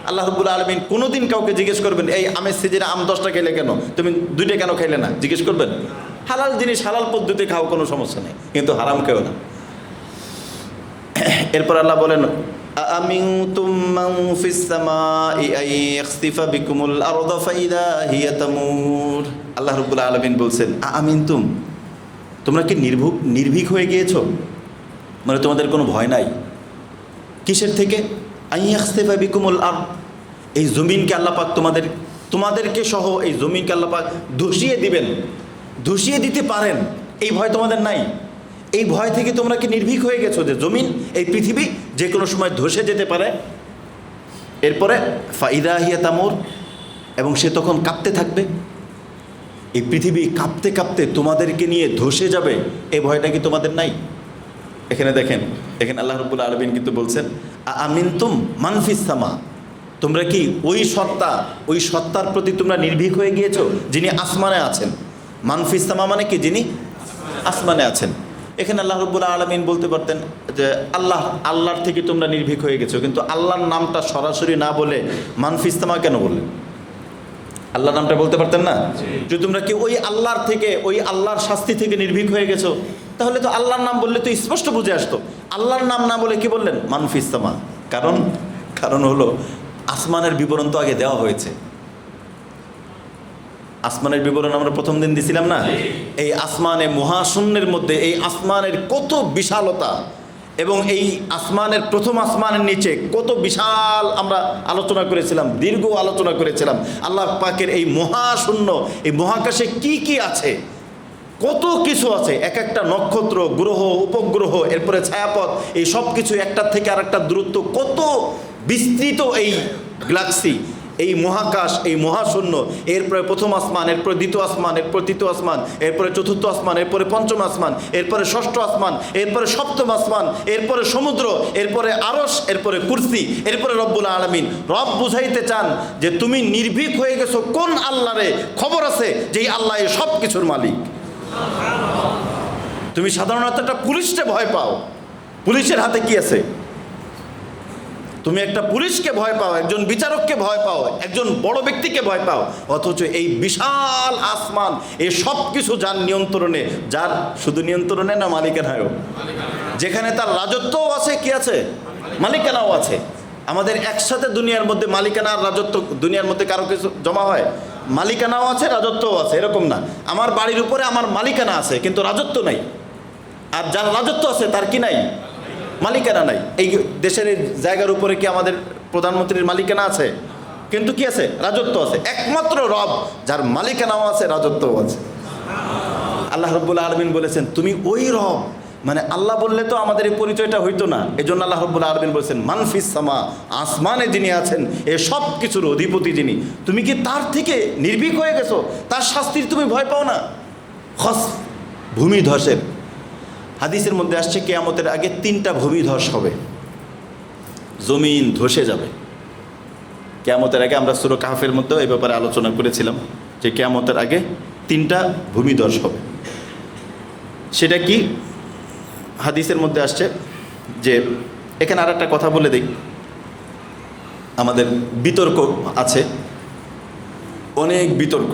আল্লাহ রাব্বুল আলামিন কোনোদিন কাউকে জিজ্ঞেস করবেন এই আমের সিজনে আম 10টা খেলে কেন, তুমি 2টা কেন খাইলে না? জিজ্ঞেস করবেন? হালাল জিনিস হালাল পদ্ধতি খাও, কোনো সমস্যা নেই, কিন্তু হারাম খেও না। এরপর আল্লাহ বলেন আমিনতুম মান ফিস সামাই আই ইয়াখসিফা বিকুমুল আরদা ফাইদা হিয়া তামুর। আল্লাহ রাব্বুল আলামিন বলছেন আমিনতুম, তোমরা কি নির্ভীক হয়ে গিয়েছো? মানে তোমাদের কোনো ভয় নাই। কিসের থেকে? আই ইয়াখসিফা বিকুমুল আরদ, এই জমিনকে আল্লাহ পাক তোমাদেরকে সহ এই জমিনকে আল্লাহ পাক ধসিয়ে দিবেন, ধসিয়ে দিতে পারেন, এই ভয় তোমাদের নাই? এই ভয় থেকে তোমরা কি নির্ভীক হয়ে গেছো যে জমিন, এই পৃথিবী যে কোনো সময় ধসে যেতে পারে? এরপরে ফাইদা হিয়া তামুর, এবং সে তখন কাঁপতে থাকবে। এই পৃথিবী কাঁপতে কাঁপতে তোমাদেরকে নিয়ে ধসে যাবে, এই ভয়টা কি তোমাদের নাই? এখানে দেখেন, আল্লাহ রাব্বুল আলামিন কিন্তু বলছেন আমিনতুম মান ফিস সামা, তোমরা কি ওই সত্তার প্রতি তোমরা নির্ভীক হয়ে গিয়েছো যিনি আসমানে আছেন। মান ফিস সামা মানে কি? যিনি আসমানে আছেন। এখানে আল্লাহ রাব্বুল আলামিন বলতে পারতেন যে আল্লাহর থেকে তোমরা নির্ভীক হয়ে গেছো, কিন্তু আল্লাহর নামটা সরাসরি না বলে মান ফিস সামা কেন বললেন? আল্লাহর নামটা বলতে পারতেন না? যে তোমরা কি ওই আল্লাহর থেকে, ওই আল্লাহর শাস্তি থেকে নির্ভীক হয়ে গেছো, তাহলে তো আল্লাহর নাম বললে তো স্পষ্ট বুঝে আসতো। আল্লাহর নাম না বলে কি বললেন? মান ফিস সামা। কারণ হলো আসমানের বিবরণ তো আগে দেওয়া হয়েছে। আসমানের বিবরণ আমরা প্রথম দিন দিছিলাম না? এই আসমানে মহাশূন্যের মধ্যে এই আসমানের কত বিশালতা, এবং এই আসমানের প্রথম আসমানের নিচে কত বিশাল আমরা আলোচনা করেছিলাম, দীর্ঘ আলোচনা করেছিলাম। আল্লাহ পাকের এই মহাশূন্য, এই মহাকাশে কি কি আছে, কত কিছু আছে। এক একটা নক্ষত্র, গ্রহ, উপগ্রহ, এরপরে ছায়াপথ, এই সব কিছু একটার থেকে আরেকটা দূরত্ব, কত বিস্তৃত এই গ্যালাক্সি, এই মহাকাশ, এই মহাশূন্য। এরপরে প্রথম আসমান, এরপরে দ্বিতীয় আসমান, এরপরে তৃতীয় আসমান, এরপরে চতুর্থ আসমান, এরপরে পঞ্চম আসমান, এরপরে ষষ্ঠ আসমান, এরপরে সপ্তম আসমান, এরপরে সমুদ্র, এরপরে আরশ, এরপরে কুরসি, এরপরে রব্বুল আলামিন। রব বুঝাইতে চান যে তুমি নির্ভীক হয়ে গেছো কোন আল্লাহরে, খবর আছে যেই আল্লাহ এই সব কিছুর মালিক। তুমি সাধারণত একটা পুলিশকে ভয় পাও, পুলিশের হাতে কি আছে? তুমি একটা পুলিশকে ভয় পাও, একজন বিচারককে ভয় পাও, একজন বড় ব্যক্তিকে ভয় পাও, অথচ এই বিশাল আসমান, এই সব কিছু যার নিয়ন্ত্রণে, যার শুধু নিয়ন্ত্রণে না মালিকানায়ও, যেখানে তার রাজত্বও আছে, কি আছে? মালিকানাও আছে। আমাদের একসাথে দুনিয়ার মধ্যে মালিকানা আর রাজত্ব, দুনিয়ার মধ্যে কারো কিছু জমা হয়? মালিকানাও আছে, রাজত্বও আছে, এরকম না। আমার বাড়ির উপরে আমার মালিকানা আছে কিন্তু রাজত্ব নাই, আর যার রাজত্ব আছে তার কি নাই? মালিকানা নাই। এই দেশের এই জায়গার উপরে কি আমাদের প্রধানমন্ত্রীর মালিকানা আছে? কিন্তু কি আছে? রাজত্ব আছে। একমাত্র রব যার মালিকানাও আছে, রাজত্বও আছে। আল্লাহ রাব্বুল আলামিন বলেছেন তুমি ওই রব, মানে আল্লাহ বললে তো আমাদের এই পরিচয়টা হইতো না। এই জন্য আল্লাহ রাব্বুল আলামিন বলেছেন মানফিস সামা, আসমানে যিনি আছেন, এ সব কিছুর অধিপতি যিনি, তুমি কি তার থেকে নির্ভীক হয়ে গেছো? তার শাস্তির তুমি ভয় পাও না? খস, ভূমিধসের হাদিসের মধ্যে আসছে কিয়ামতের আগে 3টা ভূমিধস হবে, জমিন ধসে যাবে কিয়ামতের আগে। আমরা সূরা কাহফের মধ্যে এই ব্যাপারে আলোচনা করেছিলাম যে কিয়ামতের আগে 3টা ভূমিধস হবে। সেটা কি? হাদিসের মধ্যে আসছে যে, এখানে আর একটা কথা বলে দিই, আমাদের বিতর্ক আছে, অনেক বিতর্ক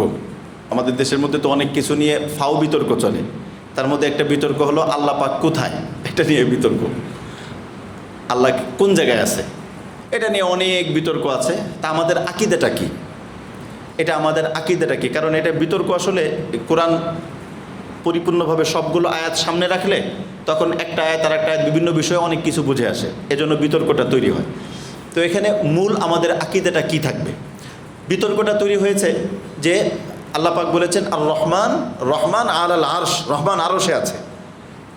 আমাদের দেশের মধ্যে। তো অনেক কিছু নিয়ে ফাও বিতর্ক চলে। তার মধ্যে একটা বিতর্ক হলো আল্লাহ পাক কোথায়, এটা নিয়ে বিতর্ক। আল্লাহ কোন জায়গায় আছে, এটা নিয়ে অনেক বিতর্ক আছে। তা আমাদের আকীদাটা কি? এটা আমাদের আকীদাটা কি? কারণ এটা বিতর্ক আসলে কোরআন পরিপূর্ণভাবে সবগুলো আয়াত সামনে রাখলে তখন একটা আয়াত আর একটা আয়াত বিভিন্ন বিষয়ে অনেক কিছু বুঝে আসে, এজন্য বিতর্কটা তৈরি হয়। তো এখানে মূল আমাদের আকীদাটা কি থাকবে? বিতর্কটা তৈরি হয়েছে যে আল্লাহ পাক বলেছেন আর রহমান, রহমান আলাল আরশ, রহমান আরশে আছে।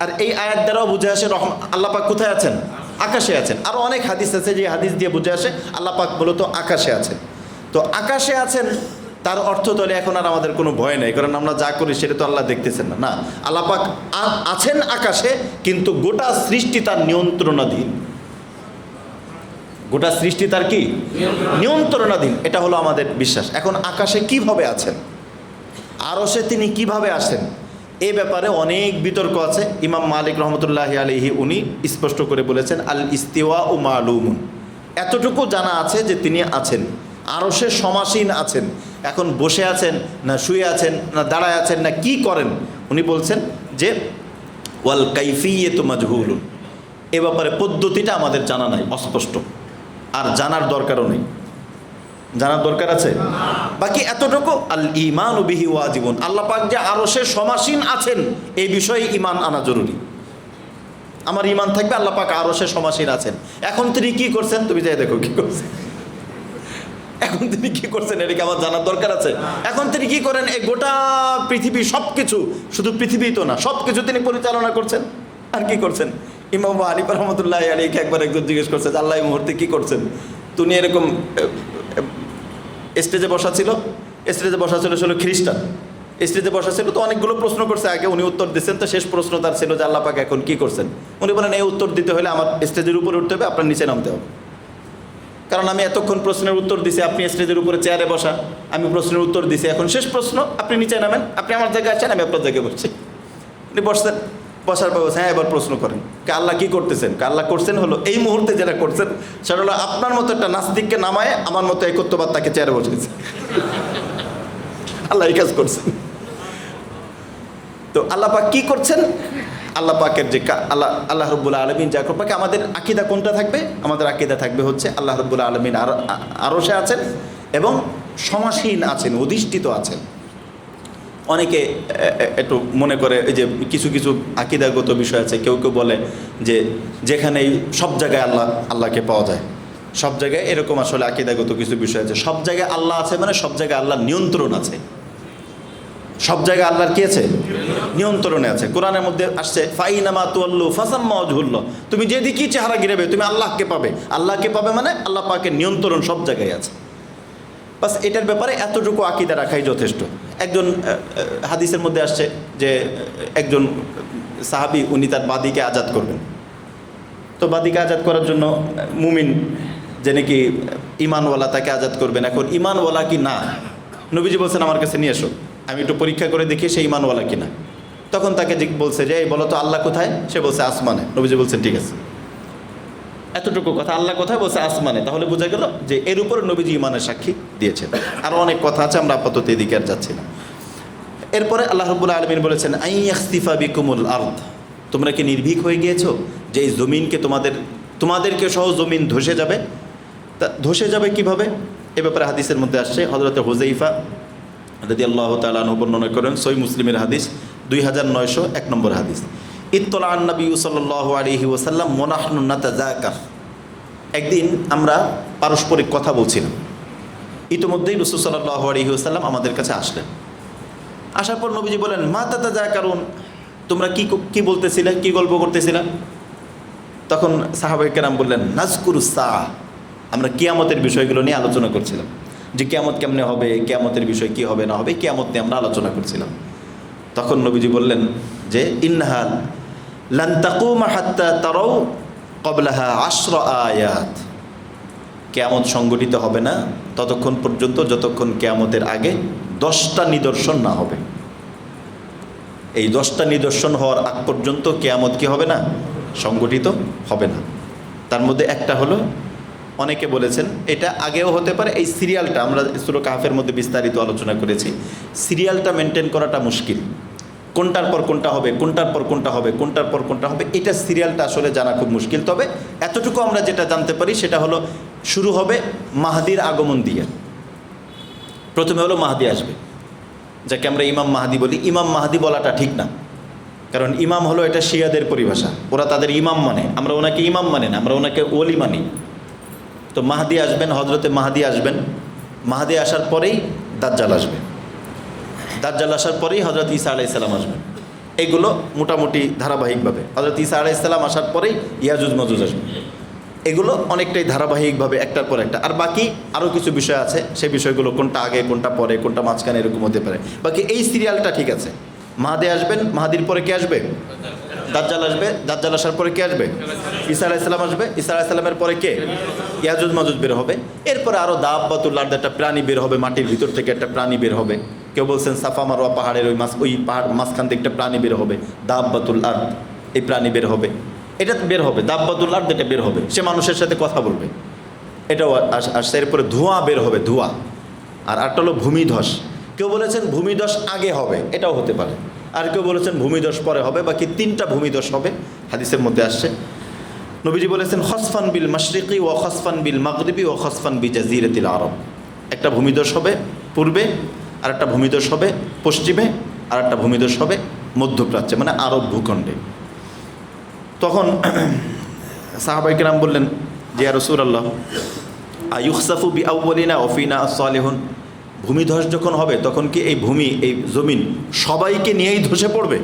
আর এই আয়াত দ্বারাও বুঝে আসে আল্লাহ পাক কোথায় আছেন? আকাশে আছেন। আরও অনেক হাদিস আছে যে হাদিস দিয়ে বুঝে আসে আল্লাহ পাক মূলত আকাশে আছেন। তো আকাশে আছেন তার অর্থ তাহলে এখন আর আমাদের কোনো ভয় নেই, কারণ আমরা যা করি সেটা তো আল্লাহ দেখতেছেন না। না, আল্লাহ পাক আছেন আকাশে, কিন্তু গোটা সৃষ্টি তার নিয়ন্ত্রণাধীন। গোটা সৃষ্টি তার কি নিয়ন্ত্রণাধীন, এটা হলো আমাদের বিশ্বাস। এখন আকাশে কিভাবে আছেন, আরশে তিনি কিভাবে আসেন, এই ব্যাপারে অনেক বিতর্ক আছে। ইমাম মালিক রহমতুল্লাহি আলাইহি উনি স্পষ্ট করে বলেছেন আল ইস্তিওয়া ও মালুমুন, এতটুকু জানা আছে যে তিনি আছেন, আরশে সমাসীন আছেন। এখন বসে আছেন না শুয়ে আছেন না দাঁড়ায় আছেন না কি করেন, উনি বলছেন যে ওয়াল কাইফিয়াতু মাজহুলুন, এ ব্যাপারে পদ্ধতিটা আমাদের জানা নাই, অস্পষ্ট, আর জানার দরকারও নেই। জানার দরকার আছে? বাকি এতটুকু আল ঈমানু বিহি ওয়াজিবুন, আল্লাহ পাক যে আরশে সমাসীন আছেন এই বিষয়ে ঈমান আনা জরুরি। আমার ঈমান থাকবে আল্লাহ পাক আরশে সমাসীন আছেন। এখন তিনি কি করছেন, তুমি যাই দেখো কি করছেন। এখন তিনি কি করছেন এটা কি আমার জানার দরকার আছে? এখন তিনি কি করেন, এই গোটা পৃথিবী সব কিছু, শুধু পৃথিবী তো না, সব কিছু তিনি পরিচালনা করছেন। আর কি করছেন? ইমাম আবু হানিফা রহমতুল্লাহি আলাইহি একবার একজন জিজ্ঞেস করছে যে আল্লাহ এই মুহূর্তে কি করছেন? তুমি এরকম স্টেজে বসা ছিল, স্টেজে বসা ছিল খ্রিস্টান, স্টেজে বসা ছিল, তো অনেকগুলো প্রশ্ন করছে আগে, উনি উত্তর দিচ্ছেন। তো শেষ প্রশ্ন তার ছিল যে আল্লাহ পাক এখন কি করছেন? উনি বলেন এই উত্তর দিতে হলে আমার স্টেজের উপরে উঠতে হবে, আপনার নিচে নামতে হবে। কারণ আমি এতক্ষণ প্রশ্নের উত্তর দিছি, আপনি স্টেজের উপরে চেয়ারে বসা, আমি প্রশ্নের উত্তর দিছি, এখন শেষ প্রশ্ন, আপনি নিচে নামেন, আপনি আমার জায়গায় আসেন, আমি আপনার জায়গায় বসছি। উনি বসছেন, বসার পর হ্যাঁ এবার প্রশ্ন করেন আল্লাহ কি করতেছেন? আল্লাহ করছেন হলো এই মুহূর্তে যেটা করছেন সেটা হলো আপনার মতো একটা নাস্তিককে নামায় আমার মতো একত্ববাদ তাকে চেয়ারে বসেছে। আল্লাহ এই কাজ করছেন। তো আল্লাহ পাক কি করছেন? আল্লাহ পাকের যে আল্লাহ রাব্বুল আলামিন যা করবে, আমাদের আকীদা কোনটা থাকবে? আমাদের আকীদা থাকবে হচ্ছে আল্লাহ রাব্বুল আলামিন আরশে আছেন এবং সমাসীন আছেন, অধিষ্ঠিত আছেন। অনেকে একটু মনে করে এই যে কিছু কিছু আকীদাগত বিষয় আছে, কেউ কেউ বলে যে যেখানেই সব জায়গায় আল্লাহকে পাওয়া যায়, সব জায়গায় এরকম আসলে আকীদাগত কিছু বিষয় আছে। সব জায়গায় আল্লাহ আছে মানে সব জায়গায় আল্লাহর নিয়ন্ত্রণ আছে, সব জায়গায় আল্লাহর কি আছে? নিয়ন্ত্রণে আছে। কোরআনের মধ্যে আসছে ফাইনামা তুয়াল্লু ফাসাম্মা ওয়াজহুল্লাহ, তুমি যেদিকেই চেহারা গিরাবে তুমি আল্লাহকে পাবে। আল্লাহকে পাবে মানে আল্লাহ পাকের নিয়ন্ত্রণ সব জায়গায় আছে। বাস এটার ব্যাপারে এতটুকু আকীদা রাখাই যথেষ্ট। একজন হাদিসের মধ্যে আসছে যে একজন সাহাবী উনি তার বাদীকে আজাদ করবেন। তো বাদীকে আজাদ করার জন্য মুমিন যে নাকি ইমানওয়ালা তাকে আজাদ করবেন। এখন ইমানওয়ালা কি না, নবীজি বলছেন আমার কাছে নিয়ে এসো, আমি একটু পরীক্ষা করে দেখি সে ইমানওয়ালা কিনা। তখন তাকে বলছে যে এই বলো তো আল্লাহ কোথায়? সে বলছে আসমানে। নবীজি বলছেন ঠিক আছে, এতটুকু কথা, আল্লাহ কোথায়? বলছে আসমানে। তাহলে বোঝা গেল যে এর উপর নবীজি ইমানের সাক্ষী দিয়েছেন। আরও অনেক কথা আছে, আমরা আপাতত এদিকে আর যাচ্ছি না। এরপরে আল্লাহ রাব্বুল আলামিন বলেছেন আই ইয়াখসিফা বিকুমুল আরদ, তোমরা কি নির্ভীক হয়ে গিয়েছো যে এই জমিনকে তোমাদেরকে সহ জমিন ধসে যাবে? তা ধসে যাবে কিভাবে? এ ব্যাপারে হাদিসের মধ্যে আসছে, হযরত হুযাইফা রাদিয়াল্লাহু তাআলা আনহু বর্ণনা করেন, সহিহ মুসলিমের হাদিস 2901 নম্বর হাদিস। ইত্তলাআন নবী সাল্লাল্লাহু আলাইহি ওয়াসাল্লাম ওয়া নাহনু নাতাযাকার। একদিন আমরা পারস্পরিক কথা বলছিলাম, ইতিমধ্যেই রাসূল সাল্লাল্লাহু আলাইহি ওয়াসাল্লাম আমাদের কাছে আসলেন। আসার পর নবীজি বলেন, মা তাতাযাকারুন, তোমরা কি বলতেছিলে, কি গল্প করতেছিলা? তখন সাহাবায়ে কেরাম বললেন, নাযকুরুস সাআহ, আমরা কিয়ামতের বিষয়গুলো নিয়ে আলোচনা করছিলাম, যে কিয়ামত কেমনে হবে, কিয়ামতের বিষয় কি হবে না হবে, কিয়ামত নিয়ে আমরা আলোচনা করছিলাম। তখন নবীজি বললেন যে ইন্নাহা লান তাকুমা হাত্তা তারাউ ক্বাবলাহা 10 আয়াত, কিয়ামত সংগঠিত হবে না ততক্ষণ পর্যন্ত যতক্ষণ কিয়ামতের আগে 10টা নিদর্শন না হবে। এই 10টা নিদর্শন হওয়ার আগ পর্যন্ত কিয়ামত কি হবে না, সংগঠিত হবে না। তার মধ্যে একটা হলো, অনেকে বলেছেন এটা আগেও হতে পারে, এই সিরিয়ালটা আমরা সূরা কাহফের মধ্যে বিস্তারিত আলোচনা করেছি, সিরিয়ালটা মেনটেন করাটা মুশকিল, কোনটার পর কোনটা হবে, কোনটার পর কোনটা হবে, কোনটার পর কোনটা হবে, এটা সিরিয়ালটা আসলে জানা খুব মুশকিল। তবে এতটুকু আমরা যেটা জানতে পারি সেটা হলো, শুরু হবে মাহদির আগমন দিয়ে। প্রথমে হলো মাহদি আসবে, যাকে আমরা ইমাম মাহদি বলি। ইমাম মাহদি বলাটা ঠিক না, কারণ ইমাম হলো এটা শিয়াদের পরিভাষা, ওরা তাদের ইমাম মানে, আমরা ওনাকে ইমাম মানে না, আমরা ওনাকে ওলি মানি। তো মাহদি আসবেন, হজরতে মাহদি আসবেন, মাহদি আসার পরেই দাজ্জাল আসবে, দাজ্জাল আসার পরেই হজরত ঈসা আলাইহিস সালাম আসবেন। এগুলো মোটামুটি ধারাবাহিকভাবে, হজরত ঈসা আলাইহিস সালাম আসার পরেই ইয়াজুজ মাজুজ আসবে। এগুলো অনেকটাই ধারাবাহিকভাবে একটার পর একটা। আর বাকি আরও কিছু বিষয় আছে, সেই বিষয়গুলো কোনটা আগে, কোনটা পরে, কোনটা মাঝখানে, এরকম হতে পারে। বাকি এই সিরিয়ালটা ঠিক আছে। মাহদি আসবেন, মাহদির পরে কে আসবে? দাজ্জাল আসবে, দাজ্জাল আসার পরে কে আসবে? ঈসা আলাইহিস সালাম আসবে, ঈসা আলাইহিস সালামের পরে কে? ইয়াজুজ মাজুজ বের হবে। এরপরে আরও দাব্বাতুল আরদ, একটা প্রাণী বের হবে, মাটির ভিতর থেকে একটা প্রাণী বের হবে। কেউ বলছেন সাফা মারওয়া পাহাড়ের ওই পাহাড় মাঝখান থেকে একটা প্রাণী বের হবে, দাব্বাতুল আরদ, এই প্রাণী বের হবে। এটা বের হবে, দাব্বাতুল আরদ এটা বের হবে, সে মানুষের সাথে কথা বলবে, এটাও আসছে। এরপরে ধোঁয়া বের হবে, ধোঁয়া। আর আরটা হলো ভূমিধস। কেউ বলেছেন ভূমিধস আগে হবে, এটাও হতে পারে। আর কেউ বলেছেন ভূমিধস পরে হবে। বাকি 3টা ভূমিধস হবে, হাদিসের মধ্যে আসছে। নবীজি বলেছেন খসফান বিল মাশরিকি ও খসফান বিল মাগরিবি ও খসফান বি জাজিরাতিল আরব। একটা ভূমিধস হবে পূর্বে, আর একটা ভূমিধস হবে পশ্চিমে, আর একটা ভূমিধস হবে মধ্যপ্রাচ্যে, মানে আরব ভূখণ্ডে। তখন সাহাবায়ে কেরাম বললেন যে ইয়া রাসূলুল্লাহ, আয়ুখসাফু বি আউওয়ালিনা ওয়া ফিনা আস-সালিহুন, ভূমিধস যখন হবে তখন কি এই ভূমি, এই জমিন সবাইকে নিয়েই ধসে পড়বে?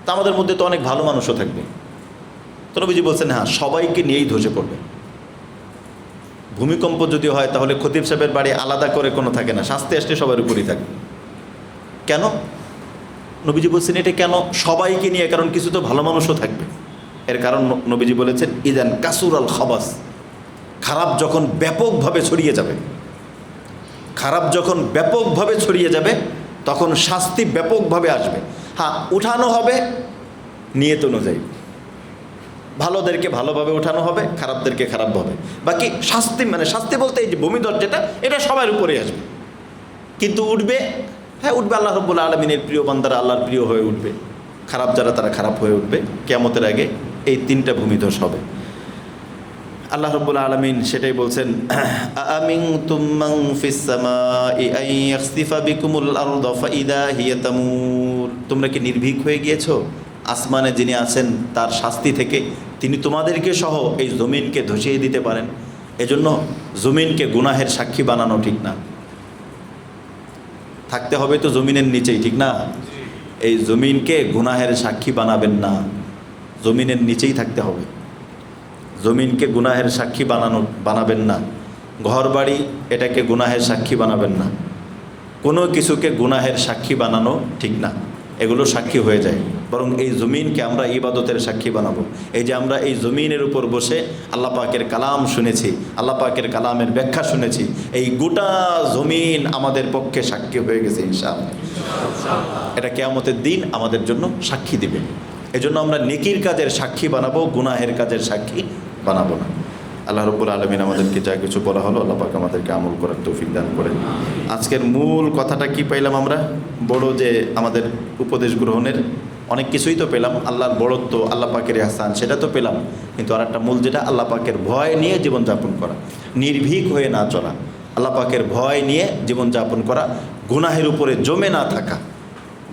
তা আমাদের মধ্যে তো অনেক ভালো মানুষও থাকবে। তো নবীজি বলছেন হ্যাঁ, সবাইকে নিয়েই ধসে পড়বে। ভূমিকম্প যদি হয় তাহলে খতিব সাহেবের বাড়ি আলাদা করে কোনো থাকে না, শাস্তি আসলে সবার উপরই থাকবে। কেন? নবীজি বলছেন এটা কেন সবাইকে নিয়ে? কারণ কিছু তো ভালো মানুষও থাকবে। এর কারণ নবীজি বলেছেন ইদান কাসুরাল খাবাস, খারাপ যখন ব্যাপকভাবে ছড়িয়ে যাবে, খারাপ যখন ব্যাপকভাবে ছড়িয়ে যাবে তখন শাস্তি ব্যাপকভাবে আসবে। হ্যাঁ, উঠানো হবে নিয়ত অনুযায়ী, ভালোদেরকে ভালোভাবে উঠানো হবে, খারাপদেরকে খারাপভাবে। বাকি শাস্তি, মানে শাস্তি বলতে এই যে ভূমিধস যেটা, এটা সবার উপরে আসবে। কিন্তু উঠবে, হ্যাঁ উঠবে, আল্লাহ রাব্বুল আলামিনের প্রিয় বান্দারা আল্লাহর প্রিয় হয়ে উঠবে, খারাপ যারা তারা খারাপ হয়ে উঠবে। কিয়ামতের আগে এই 3টা ভূমিধস হবে। আল্লাহ রাব্বুল আলামিন সেটাই বলছেন, আমিনতুম মান ফিস সামাই আন ইয়াখসিফা বিকুমুল আরদা ফাইদা হিয়া তামুর, তোমরা কি নির্ভীক হয়ে গিয়েছো আসমানে যিনি আছেন তার শাস্তি থেকে? তিনি তোমাদেরকে সহ এই জমিনকে ধসিয়ে দিতে পারেন। এজন্য জমিনকে গুনাহের সাক্ষী বানানো ঠিক না। থাকতে হবে তো জমিনের নিচেই, ঠিক না? এই জমিনকে গুনাহের সাক্ষী বানাবেন না, জমিনের নিচেই থাকতে হবে। জমিনকে গুনাহের সাক্ষী বানাবেন না। ঘর বাড়ি এটাকে গুনাহের সাক্ষী বানাবেন না। কোনো কিছুকে গুনাহের সাক্ষী বানানো ঠিক না, এগুলো সাক্ষী হয়ে যায়। বরং এই জমিনকে আমরা ইবাদতের সাক্ষী বানাবো। এই যে আমরা এই জমিনের উপর বসে আল্লাহ পাকের কালাম শুনেছি, আল্লাহ পাকের কালামের ব্যাখ্যা শুনেছি, এই গোটা জমিন আমাদের পক্ষে সাক্ষী হয়ে গেছে ইনশাআল্লাহ। এটা কিয়ামতের দিন আমাদের জন্য সাক্ষী দিবে। এজন্য আমরা নেকির কাজের সাক্ষী বানাবো, গুনাহের কাজের সাক্ষী বানাবো না। আল্লাহ রাব্বুল আলামিন আমাদেরকে যা কিছু বলা হলো, আল্লাহ পাক আমাদেরকে আমল করার তৌফিক দান করেন। আজকের মূল কথাটা কি পাইলাম আমরা? বড় যে আমাদের উপদেশ গ্রহণের অনেক কিছুই তো পেলাম, আল্লাহর বড়ত্ব, আল্লাহ পাকের ইহসান সেটা তো পেলাম, কিন্তু আর একটা মূল যেটা আল্লাহ পাকের ভয় নিয়ে জীবনযাপন করা, নির্ভীক হয়ে না চলা, আল্লাহ পাকের ভয় নিয়ে জীবনযাপন করা, গুনাহের উপরে জমে না থাকা,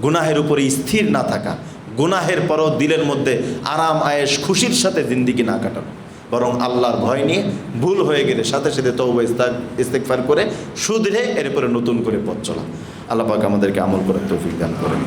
গুনাহের উপরে স্থির না থাকা, গুনাহের পরও দিলের মধ্যে আরাম আয়েশ খুশির সাথে জিন্দিগি না কাটানো, বরং আল্লাহর ভয় নিয়ে ভুল হয়ে গেলে সাথে সাথে তওবা ইস্তেগফার করে শুধরে এরপরে নতুন করে পথ চলা। আল্লাহ পাক আমাদেরকে আমল করার তৌফিক দান করেন।